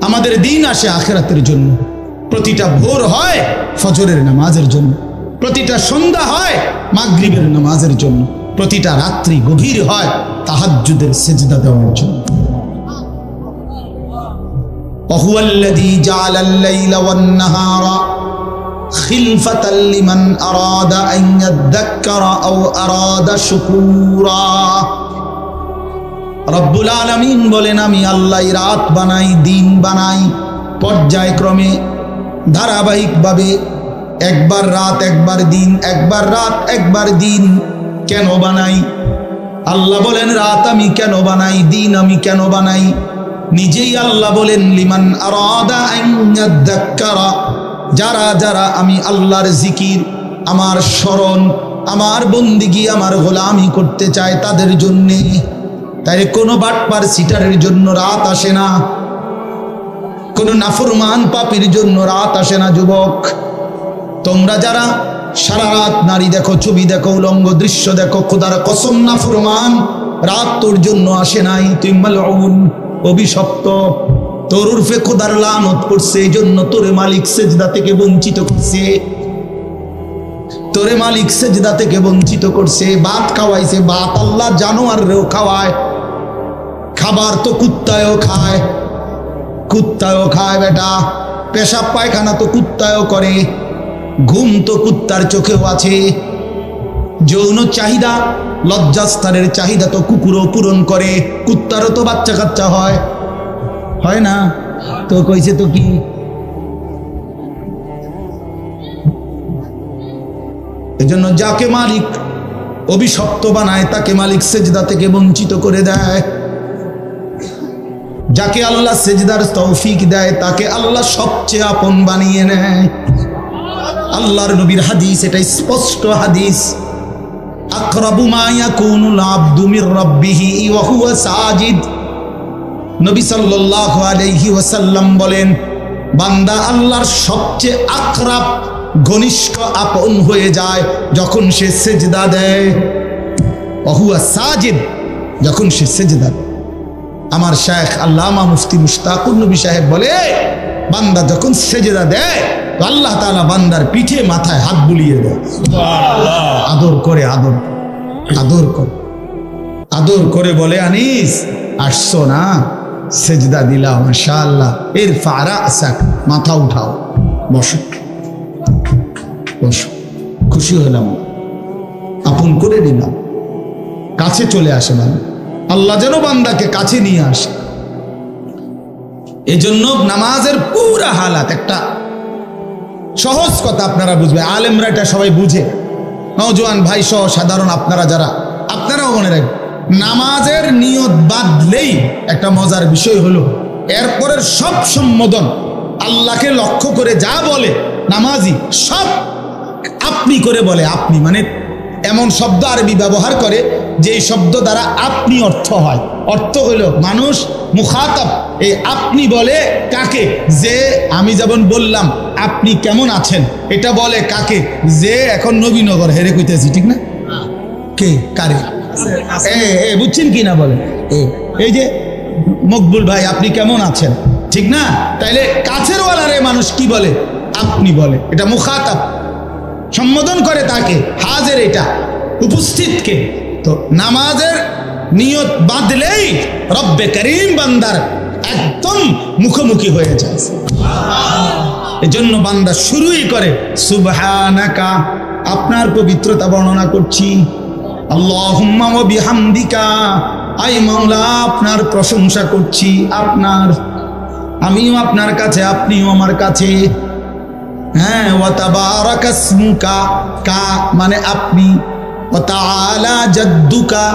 আমাদের দিন আসে আখিরাতের জন্য। প্রতিটা ভোর হয় ফজরের নামাজের জন্য, প্রতিটা সন্ধ্যা হয় মাগরিবের নামাজের জন্য, প্রতিটা রাত্রি গভীর হয় তাহাজ্জুদের সিজদা দেওয়ার জন্য। ওয়াহুয়াল্লাযী জাআলাল লাইলা ওয়ান নাহারা খিলফাতাল লিমান আরাদা আন ইয়াযাক্কারা আও আরাদা শুকুরা। রব্বুল আলামিন বলেন, আমি আল্লাহ রাত বানাই, দিন বানাই, পর্যায়ক্রমে ধারাবাহিকভাবে, একবার রাত একবার দিন, একবার রাত একবার দিন। কেন বানাই? আল্লাহ বলেন রাত আমি কেন বানাই, দিন আমি কেন বানাই? নিজেই আল্লাহ বলেন, লিমান আরাদা আন ইয়াযাক্কারা, যারা যারা আমি আল্লাহর জিকির, আমার স্মরণ, আমার বন্দিগি, আমার গোলামি করতে চায় তাদের জন্যে। তাই কোনো বাটপার সিটারের জন্য রাত আসে না, কোনো নাফরমান পাপীর জন্য রাত আসে না। যুবক, তোমরা যারা সারা রাত নারী দেখো, ছবি দেখো, উলঙ্গ দৃশ্য দেখো, খোদার কসম নাফরমান, রাত তোর জন্য আসে নাই, তুই মালউন, অভিশপ্ত, তোর উর্ফে খোদার লানত পড়ছে। এই জন্য তোরে মালিক সেজদা থেকে বঞ্চিত করছে, তোরে মালিক সেজদা থেকে বঞ্চিত করছে। ভাত খাওয়াইছে, ভাত আল্লাহ জানোয়াররেও খাওয়ায়, খাবার তো কুত্তায়ও খায়, কুত্তায়ও খায় বেটা, পেশাব পায়খানা তো কুত্তায়ও করে, ঘুম তো কুত্তার চোখেও আছে, যৌন চাহিদা, লজ্জাস্থানের চাহিদা তো কুকুরও পূরণ করে, কুত্তারও তো বাচ্চা কাচ্চা হয়, হয় না? তো কইছে তো কি, এজন্য যাকে মালিক অভিশপ্ত বানায় তাকে মালিক সেজদা থেকে বঞ্চিত করে দেয়। যাকে আল্লাহ সেজদার তৌফিক দেয় তাকে আল্লাহ সবচেয়ে আপন বানিয়ে নেয়। আল্লাহর নবীর হাদিস, এটা স্পষ্ট হাদিস, আকরাবু মা ইয়াকুনুল আবদু মির রাব্বিহি ওয়া হুয়া সাজিদ। নবী সাল্লাল্লাহু আলাইহি ওয়াসাল্লাম বলেন, বান্দা আল্লাহর সবচেয়ে আকরাব, ঘনিষ্ঠ, আপন হয়ে যায় যখন সে সেজদা দেয়। ওয়া হুয়া সাজিদ, যখন সে সেজদা দেয়। আমার শায়েখ আল্লামা মুফতি মুশতাকুর নবী সাহেব বলে, বান্দা যখন সেজদা দেয় তো আল্লাহ তাআলা বান্দার পিঠে মাথায় হাত বুলিয়ে দেয়, আদর করে, আদর আদর করে, আদর করে বলে, আনিস আসছো না, সেজদা দিলাম, মাশাআল্লাহ, ইরফা রাসাক, মাথা উঠাও, বসো বসো, খুশি হলাম। আপন করে নিলাম, কাছে চলে আসে বান্দা। আল্লাহ যেন বান্দাকে কাছে নিয়ে আসে। এজন্য নামাজের পুরা হালাত, একটা সহজ কথা আপনারা বুঝবে, আলেমরা এটা সবাই বুঝে, নওজোয়ান ভাই সহ সাধারণ আপনারা যারা, আপনারাও মনে রাখবেন, নামাজের নিয়ত বাঁধলেই একটা মজার বিষয় হলো এরপরের সব সম্বোধন আল্লাহকে লক্ষ্য করে যা বলে নামাজি সব আপনি করে বলে। আপনি মানে এমন শব্দ আরবি ব্যবহার করে যে শব্দ দ্বারা আপনি অর্থ হয়। অর্থ হলো মানুষ মুখাতাব, এই আপনি বলে কাকে? যে আমি যেমন বললাম আপনি কেমন আছেন, এটা বলে কাকে? যে এখন নবীনগর হেরে কইতেছি, ঠিক না? কে কারে বুঝছেন কি না বলে, এই যে মকবুল ভাই আপনি কেমন আছেন, ঠিক না? তাইলে কাছের ওয়ালারে মানুষ কি বলে? আপনি বলে। এটা মুখাতাব, সম্বোধন করে তাকে, হাজের, এটা উপস্থিতকে। তো নামাজের নিয়ত বাঁধলেই রব্বে করিম বান্দার একদম মুখোমুখি হয়ে যায়। এজন্য বান্দা শুরুই করে সুবহানাকা, আপনার পবিত্রতা বর্ণনা করছি, আল্লাহুম্মা ওয়া বিহামদিকা, আই মাওলা আপনার প্রশংসা করছি, আপনার, আমিও আপনার কাছে, আপনিও আমার কাছে। হ্যাঁ, ওয়া তাবারাকা ইসমুকা, কা মানে আপনি, ওয়া তাআলা জাদ্দুকা,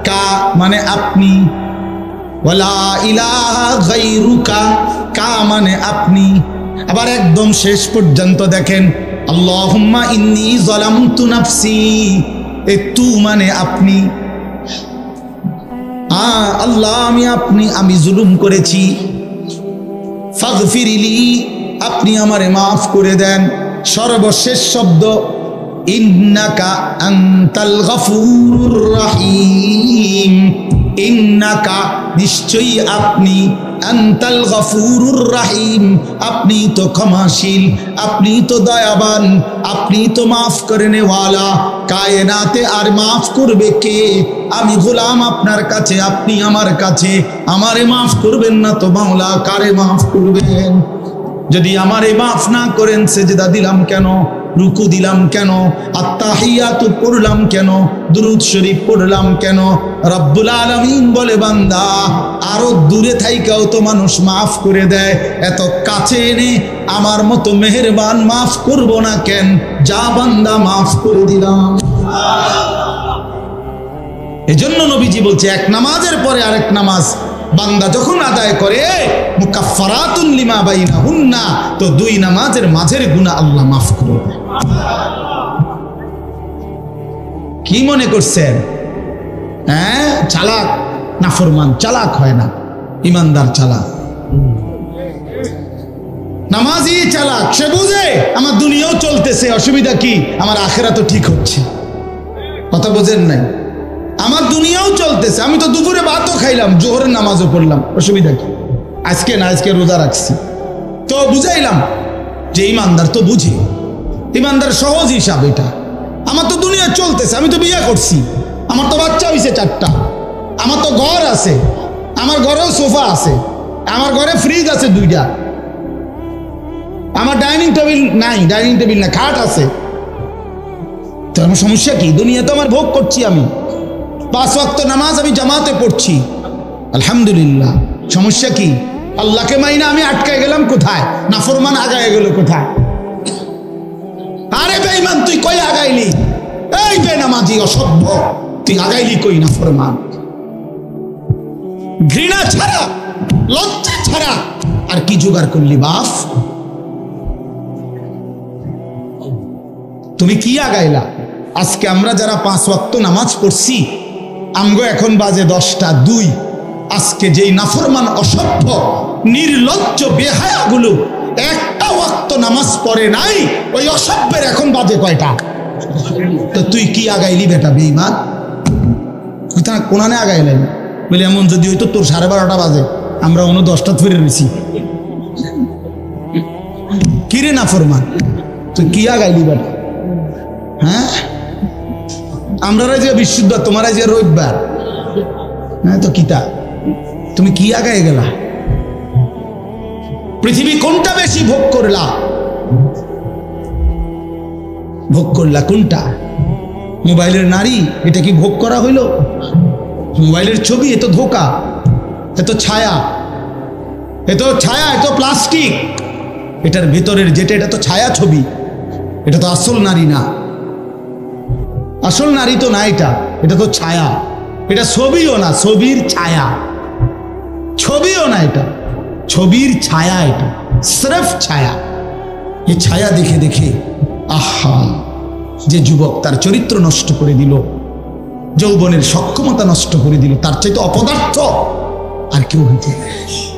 কা মানে আপনি, ওয়ালা ইলাহা গায়রুকা, কা মানে আপনি। আবার একদম শেষ পর্যন্ত দেখেন, আল্লাহুম্মা ইন্নী যালামতু নাফসি, এ তু মানে আপনি। আল্লাহ আমি জুলুম করেছি, ফাগফিরলি, আপনি আমারে মাফ করে দেন। সর্বশেষ শব্দ ইন্নাকা আনতাল গফুরুর রহিম, ইন্নাকা নিশ্চয়ই আপনি, আনতাল গফুরুর রহিম আপনি তো ক্ষমাশীল, আপনি তো দয়াবান, আপনি তো মাফ করে নেওয়ালা। কায়নাতে আর মাফ করবে কে? আমি গোলাম আপনার কাছে, আপনি আমার কাছে, আমারে মাফ করবেন না তো মাওলা কারে মাফ করবেন? যদি আমারে মাফ না করেন সেজদা দিলাম কেন, রুকু দিলাম কেন, আত্তাহিয়াতু পড়লাম কেন, দুরূদ শরীফ পড়লাম কেন? রব্বুল আলামিন বলে বান্দা আরো দূরে থাইকাও তো মানুষ মাফ করে দেয়, এত কাছে এনে আমার মতো মেহেরবান মাফ করব না কেন? যা বান্দা মাফ করে দিলাম। এজন্য নবীজি বলছে এক নামাজের পরে আরেক নামাজ বান্দা যখন আদায় করে মুকাফফারাতুন লিমা বাইনাহুন্না, তো দুই নামাজের মাঝের গুনাহ আল্লাহ মাফ করে দেয়। কি মনে করছেন? হ্যাঁ, চালাক নাফরমান চালাক হয় না, ইমানদার চালাক। নামাজি চালাক, সে বুঝে আমার দুনিয়াও চলতেছে, অসুবিধা কি? আমার আখিরাতও ঠিক হচ্ছে। কথা বোঝেন নাই? আমার দুনিয়াও চলতেছে, আমি তো দুপুরে ভাতও খাইলাম, জোহরের নামাজও পড়লাম, অসুবিধা কি? আজকে না, আজকে রোজা রাখছি, তো বুঝাইলাম যে ইমানদার তো বুঝে, ইমানদার সহজ হিসাব এটা। আমার তো দুনিয়া চলতেছে, আমি তো বিয়ে করছি, আমার তো বাচ্চা হয়েছে 4টা, আমার তো ঘর আছে, আমার ঘরেও সোফা আছে, আমার ঘরে ফ্রিজ আছে 2টা, আমার ডাইনিং টেবিল নাই, ডাইনিং টেবিল না, খাট আছে, তো আমার সমস্যা কি? দুনিয়া তো আমার ভোগ করছি, আমি 5 ওয়াক্ত নামাজ আমি জামাতে পড়ছি, আলহামদুলিল্লাহ, সমস্যা কি? আল্লাহকে মাইনা আমি আটকায় গেলাম কোথায়? নাফরমান আগায় গেল কোথায়? আরে বেঈমান তুই কই আগাইলি? এই বেনামাজি অসভ্য, তুই আগাইলি কই? নাফরমান। ঘৃণা ছাড়া, লজ্জা ছাড়া আর কি জোগাড় করলি বাপ? তুমি কি আগাইলা? আজকে আমরা যারা 5 ওয়াক্ত নামাজ পড়ছি, আমগো এখন বাজে 10টা 2, আজকে যেই নাফরমান অসভ্য নির্লজ্জ বেহায়াগুলো একটা ওয়াক্ত নামাজ পড়ে নাই, ওই অসভ্যের এখন বাজে কয়টা? তো তুই কি আগাইলি বেটা বেঈমান? তুই তা কোনানে আগাইলেন বলে এমন যদি হইতো তোর 12:30টা বাজে, আমরা 10টা ধরে রয়েছি। কিরে নাফরমান, তুই কি আগাইলি বেটা? হ্যাঁ, আমরা যে বিশুদ্ধ, তোমার যে রবিবার, হ্যাঁ তো কিতা, তুমি কি আগায় গেলা? পৃথিবী কোনটা বেশি ভোগ করলা? ভোগ করলা কোনটা? মোবাইলের নারী, এটা কি ভোগ করা হইল? মোবাইলের ছবি, এ তো ধোঁকা, এ তো ছায়া, এ তো ছায়া, এ তো প্লাস্টিক। এটার ভেতরের যেটা, এটা তো ছায়া ছবি, এটা তো আসল নারী না। আসল নারী তো না, এটা তো ছায়া। এটা ছবিও না, ছবির ছায়া। ছবিও না, এটা ছবির ছায়া, এটা স্রেফ ছায়া। এই ছায়া দেখে দেখে আহা, যে যুবক তার চরিত্র নষ্ট করে দিল, যৌবনের সক্ষমতা নষ্ট করে দিল, তার চাইতে অপদার্থ আর কেউ হইতে।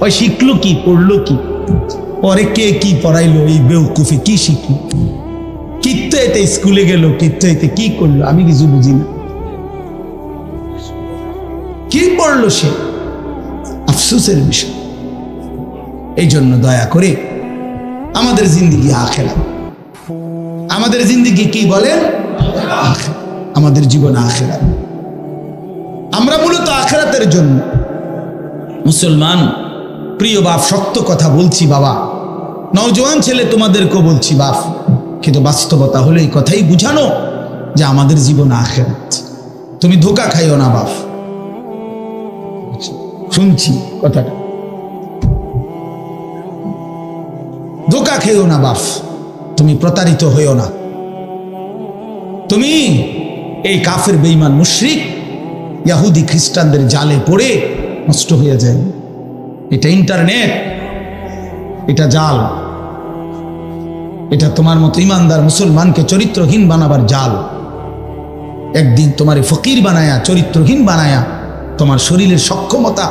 ওই শিখলো কি, পড়লো কি, পরে কে কি পড়াইলো, এই বেউকুফি কি শিখলো, কিত্তে এতে স্কুলে গেল, কিত্তে এতে কি করলো, আমি কিছু বুঝি না। কি পড়লো সে? আফসোসের বিষয়। এই জন্য দয়া করে আমাদের জিন্দিগি আখিরাত, আমাদের জিন্দিগি কি বলেন? আমাদের জীবন আখিরাত। আমরা মূলত আখিরাতের জন্য মুসলমান। প্রিয় বাপ, শক্ত কথা বলছি বাবা, নওজোয়ান ছেলে তোমাদেরকেও বলছি বাপ, কিন্তু বাস্তবতা হলো এই কথাই বুঝানো যে আমাদের জীবন আখিরাত। তুমি ধোঁকা খাইও না বাপ। শুনছি কথাটা, ধোঁকা খেও না বাপ, তুমি প্রতারিত হইও না। তুমি এই কাফের বেঈমান মুশরিক ইহুদি খ্রিস্টানদের জালে পড়ে নষ্ট হয়ে যায়। এটা ইন্টারনেট, এটা জাল, এটা তোমার মতো ইমানদার মুসলমানকে চরিত্রহীন বানাবার জাল। একদিন তোমার ফকির বানায়া, চরিত্রহীন বানায়া, তোমার শরীরের সক্ষমতা,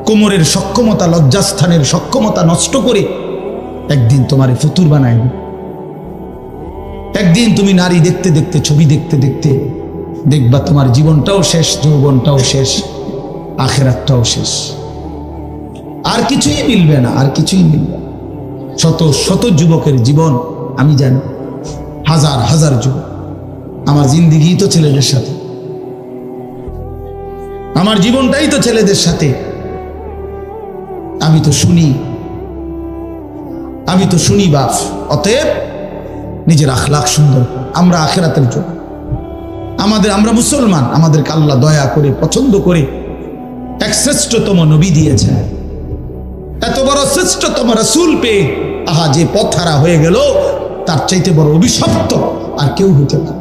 কোমরের সক্ষমতা, লজ্জাস্থানের সক্ষমতা নষ্ট করে একদিন তোমার ফতুর বানায়। একদিন তুমি নারী দেখতে দেখতে, ছবি দেখতে দেখতে দেখবা তোমার জীবনটাও শেষ, যৌবনটাও শেষ, আখিরাতটাও শেষ। আর কিছুই মিলবে না, আর কিছুই মিলবে না। শত শত যুবকের জীবন আমি জানি, হাজার হাজার যুবক। আমার জিন্দিগি তো ছেলেদের সাথে, আমার জীবনটাই তো ছেলেদের সাথে। আমি তো শুনি বাপ। অতএব নিজের আখলাক সুন্দর, আমরা আখিরাতের জন্য, আমরা মুসলমান, আমাদেরকে আল্লাহ দয়া করে, পছন্দ করে এক শ্রেষ্ঠতম নবী দিয়েছেন। এত বড় শ্রেষ্ঠতম রাসূল পেয়ে আহা, যে পথহারা হয়ে গেল, তার চাইতে বড় অভিশপ্ত আর কেউ হতে পারে।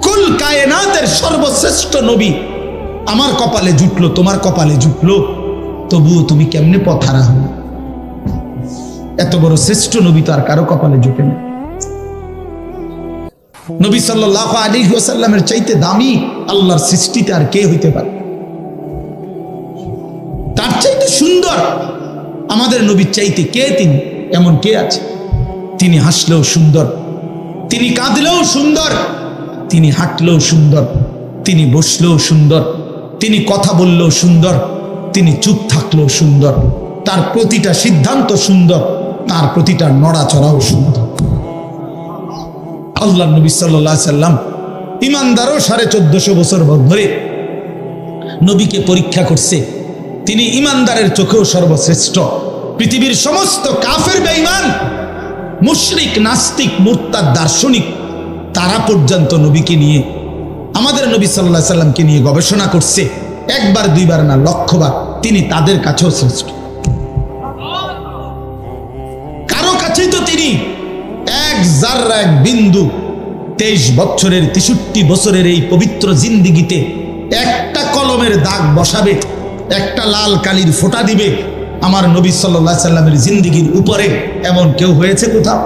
কুল কায়নাতের সর্বশ্রেষ্ঠ নবী আমার কপালে জুটলো, তোমার কপালে জুটলো, তবুও তুমি কেমনে পথহারা হলো? এত বড় শ্রেষ্ঠ নবী তো আর কারো কপালে জুটে না। নবী সাল্লাল্লাহু আলাইহি ওয়াসাল্লামের চাইতে দামি আল্লাহর সৃষ্টিতে আর কে হইতে পারে? তার চাইতে সুন্দর আমাদের নবীর চাইতে কে তিনি? এমন কে আছে? তিনি হাসলেও সুন্দর, তিনি কাঁদলেও সুন্দর, তিনি হাঁটলেও সুন্দর, তিনি বসলেও সুন্দর, তিনি কথা বললেও সুন্দর, তিনি চুপ থাকলেও সুন্দর, তার প্রতিটা সিদ্ধান্ত সুন্দর, তার প্রতিটা নড়াচড়াও সুন্দর। আল্লাহ নবী সাল্লাল্লাহু আলাইহি সাল্লাম ইমানদারও 1450 বছর ধরে নবীকে পরীক্ষা করছে। তিনি ইমানদারের চোখেও সর্বশ্রেষ্ঠ। পৃথিবীর সমস্ত কাফের বেঈমান, মুশরিক, নাস্তিক, মুরতাদ, দার্শনিক, তারা পর্যন্ত নবীকে নিয়ে, আমাদের নবী সাল্লাল্লাহু আলাইহি সাল্লামকে নিয়ে গবেষণা করছে। একবার দুইবার না, লক্ষবার। তিনি তাদের কাছেও শ্রেষ্ঠ। কারো কাছেই তো তিনি এক জাররা, এক বিন্দু, 23 বছরের 63 বছরের এই পবিত্র জিন্দিগিতে একটা কলমের দাগ বসাবে, একটা লাল কালির ফোঁটা দিবে আমার নবী সাল্লাল্লাহু আলাইহি সাল্লামের জিন্দিগির উপরে, এমন কেউ হয়েছে কোথাও?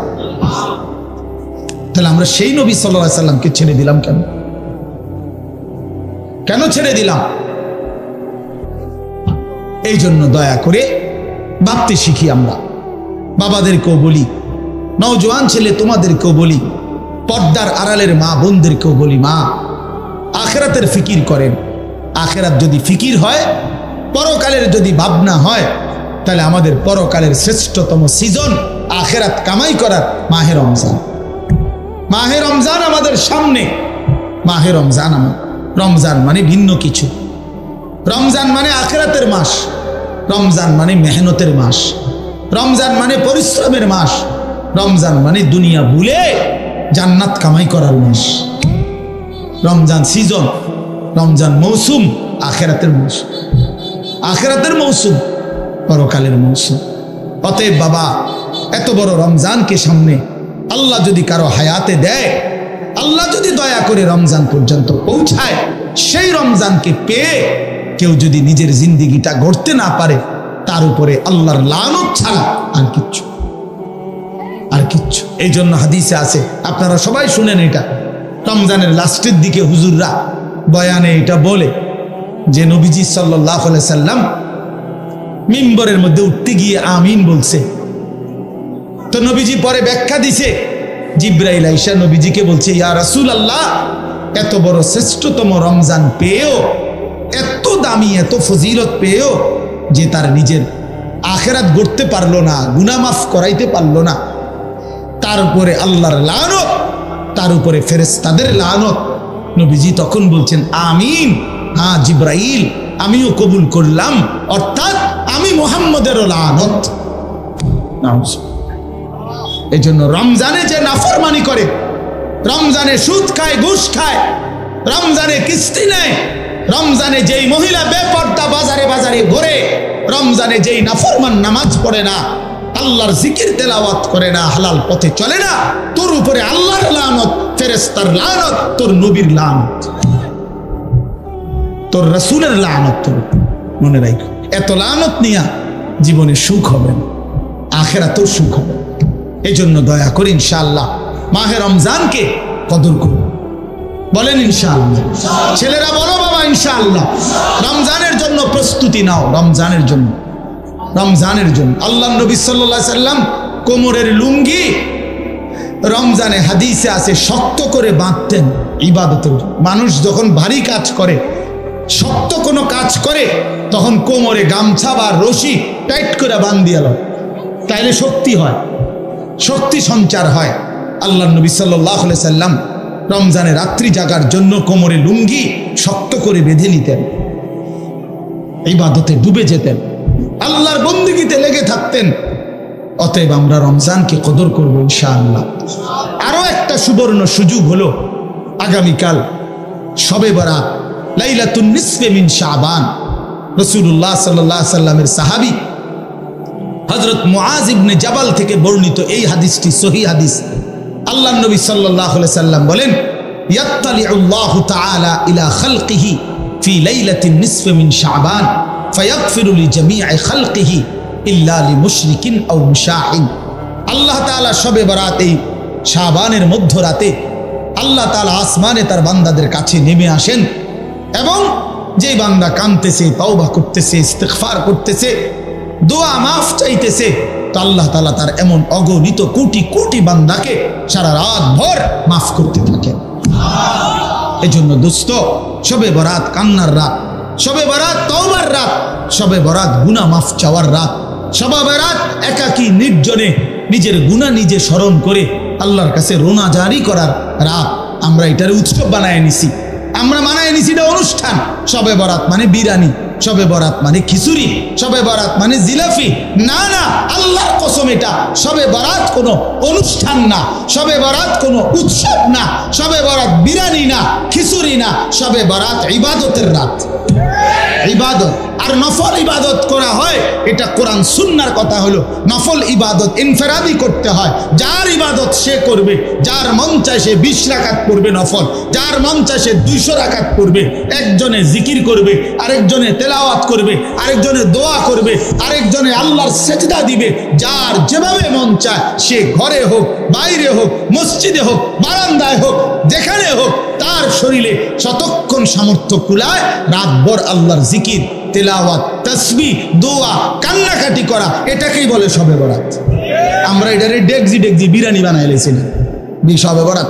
তাহলে আমরা সেই নবী সাল্লাল্লাহু আলাইহি সাল্লামকে ছেড়ে দিলাম কেন? কেন ছেড়ে দিলাম? এই জন্য দয়া করে ভাবতে শিখি। আমরা বাবাদেরকেও বলি, নওজোয়ান ছেলে তোমাদেরকেও বলি, পর্দার আড়ালের মা বোনদেরকেও বলি, মা আখিরাতের ফিকির করেন। আখিরাত যদি ফিকির হয়, পরকালের যদি ভাবনা হয়, তাহলে আমাদের পরকালের শ্রেষ্ঠতম সিজন আখিরাত কামাই করার মাহে রমজান। মাহে রমজান আমাদের সামনে। মাহে রমজান, রমজান মানে ভিন্ন কিছু। রমজান মানে আখিরাতের মাস, রমজান মানে মেহনতের মাস, রমজান মানে পরিশ্রমের মাস, রমজান মানে দুনিয়া ভুলে জান্নাত কামাই করার মাস। রমজান সিজন, রমজান মৌসুম, আখেরাতের মৌসুম, আখেরাতের মৌসুম, পরকালের মৌসুম। অতএব বাবা, এত বড় রমজানকে সামনে আল্লাহ যদি কারো হায়াতে দেয়, আল্লাহ যদি দয়া করে রমজান পর্যন্ত পৌঁছায়, সেই রমজানকে পেয়ে কেউ যদি নিজের জিন্দিগিটা গড়তে না পারে, তার উপরে আল্লাহর লানত ছাড়া আর কিচ্ছু, আর কিচ্ছু। এই জন্য হাদিসে আছে, আপনারা সবাই শুনেন, এটা রমজানের লাস্টের দিকে হুজুররা বয়ানে এটা বলে যে নবীজি সাল্লাল্লাহু আলাইহি সাল্লাম মিম্বরের মধ্যে উঠতে গিয়ে আমিন বলছে। তো নবীজি পরে ব্যাখ্যা দিছে, জিব্রাইল আইসা নবীজিকে বলছে, ইয়া রাসূলুল্লাহ, এত বড় শ্রেষ্ঠতম রমজান পেয়েও, এত দামি, এত ফজিলত পেয়েও যে তার নিজের আখেরাত গড়তে পারলো না, গুনাহ মাফ করাইতে পারলো না, তার উপরে আল্লাহর লানত, তার উপরে ফেরেশতাদের লানত। নবীজি তখন বলছেন আমিন, হ্যাঁ জিব্রাইল, আমিও কবুল করলাম, অর্থাৎ আমি মুহাম্মদেরও লানত। এই জন্য রমজানে যে নাফরমানি করে, রমজানে সুদ খায়, ঘুষ খায়, রমজানে কিস্তি নেয়, রমজানে যেই মহিলা বেপর্দা বাজারে বাজারে ঘোরে, রমজানে যেই নাফরমান নামাজ পড়ে না, আল্লাহর জিকির তেলাওয়াত করে না, হালাল পথে চলে না, তোর উপরে আল্লাহর লানত, ফেরেশতার লানত, তোর নবীর লানত, তোর রাসূলের লানত। তোর মনে রাখো, এত লানত নিয়া জীবনে সুখ হবে না, আখিরাতেও সুখ হবে। এই জন্য দয়া করে ইনশাআল্লাহ মাহে রমজানকে কদর করুন। বলেন ইনশাআল্লাহ। ছেলেরা বলো বাবা ইনশাআল্লাহ। রমজানের জন্য প্রস্তুতি নাও, রমজানের জন্য, রমজানের জন্য। আল্লাহ নবী সাল্লাল্লাহু আলাইহি সাল্লাম কোমরের লুঙ্গি রমজানে হাদিসে আছে শক্ত করে বাঁধতেন ইবাদতের। মানুষ যখন ভারী কাজ করে, শক্ত কোনো কাজ করে, তখন কোমরে গামছা বা রশি টাইট করে বাঁধিয়ে লো, তাইলে শক্তি হয়, শক্তি সঞ্চার হয়। আল্লাহ নবী সাল্লাল্লাহু আলাইহি সাল্লাম রমজানে রাত্রি জাগার জন্য কোমরে লুঙ্গি শক্ত করে বেঁধে নিতেন, ইবাদতে ডুবে যেতেন, আল্লাহর বন্দেগীতে লেগে থাকতেন। অতএব আমরা রমজানকে কদর করব ইনশাআল্লাহ। আরো একটা সুবর্ণ সুযোগ হলো আগামীকাল শবে বরাত, লাইলাতুন নিসফে মিন শাবান। রাসূলুল্লাহ সাল্লাল্লাহু আলাইহি সাল্লামের সাহাবী হযরত মুআজ ইবনে জাবাল থেকে বর্ণিত এই হাদিসটি সহিহ হাদিস। আল্লাহর নবী সাল্লাল্লাহু আলাইহি সাল্লাম বলেন, ইয়াত্তালিউল্লাহু তাআলা ইলা খালকিহি ফি লাইলাতিন নিসফি মিন শাবান ফায়াগফিরু লিজামিই খালকিহি ইল্লা লিমুশরিকিন আও মুশাহিন। আল্লাহ তাআলা শবে বরাত, এই শাবানের মধ্যরাতে আল্লাহ তাআলা আসমানে তার বান্দাদের কাছে নেমে আসেন, এবং যে বান্দা কাঁদতেছে, তওবা করতেছে, ইস্তিগফার করতেছে, দোয়া মাফ চাইতেছে, তো আল্লাহ তাআলা তার এমন অগণিত কোটি কোটি বান্দাকে সারা রাত ভর মাফ করতে থাকেন। এজন্য দোস্ত, শবে বরাত কান্নার রাত, শবে বরাত তওবার রাত, শবে বরাত গুনাহ মাফ চাওয়ার রাত, শবে বরাত একাকী নির্জনে নিজের গুনাহ নিজে স্মরণ করে আল্লাহর কাছে রোনা জারি করার রাত। আমরা এটার উৎসব বানায় নিছি, আমরা বানায় নিছি এটা অনুষ্ঠান। শবে বরাত মানে বিরিয়ানি, শবে বরাত মানে খিচুড়ি, শবে বরাত মানে জিলাপি। না না, আল্লাহর কসম, এটা শবে বরাত কোনো অনুষ্ঠান না, শবে বরাত কোনো উৎসব না, শবে বরাত বিরিয়ানি না, খিচুড়ি না, শবে বরাত ইবাদতের রাত, ইবাদত। আর নফল ইবাদত করা হয়, এটা কোরআন সুন্নাহর কথা হলো। নফল ইবাদত ইনফেরাদি করতে হয়, যার ইবাদত সে করবে, যার মন চায় সে 20 রাকাত পড়বে নফল, যার মন চায় সে 200 রাকাত পড়বে। একজনে জিকির করবে, আরেকজনে তেলাওয়াত করবে, আরেকজনে দোয়া করবে, আরেকজনে আল্লাহর সেজদা দিবে। যার যেভাবে মন চায়, সে ঘরে হোক, বাইরে হোক, মসজিদে হোক, বারান্দায় হোক, যেখানে হোক, তার শরীরে যতক্ষণ সামর্থ্য কুলায় রাতভর আল্লাহর জিকির, তেলাওয়াত, তাসবিহ, দোয়া, কান্নাকাটি করা, এটাকেই বলে শবে বরাত। আমরা এটারে ডেকজি ডেকজি বিরিয়ানি বানাই লেছিলাম শবে বরাত।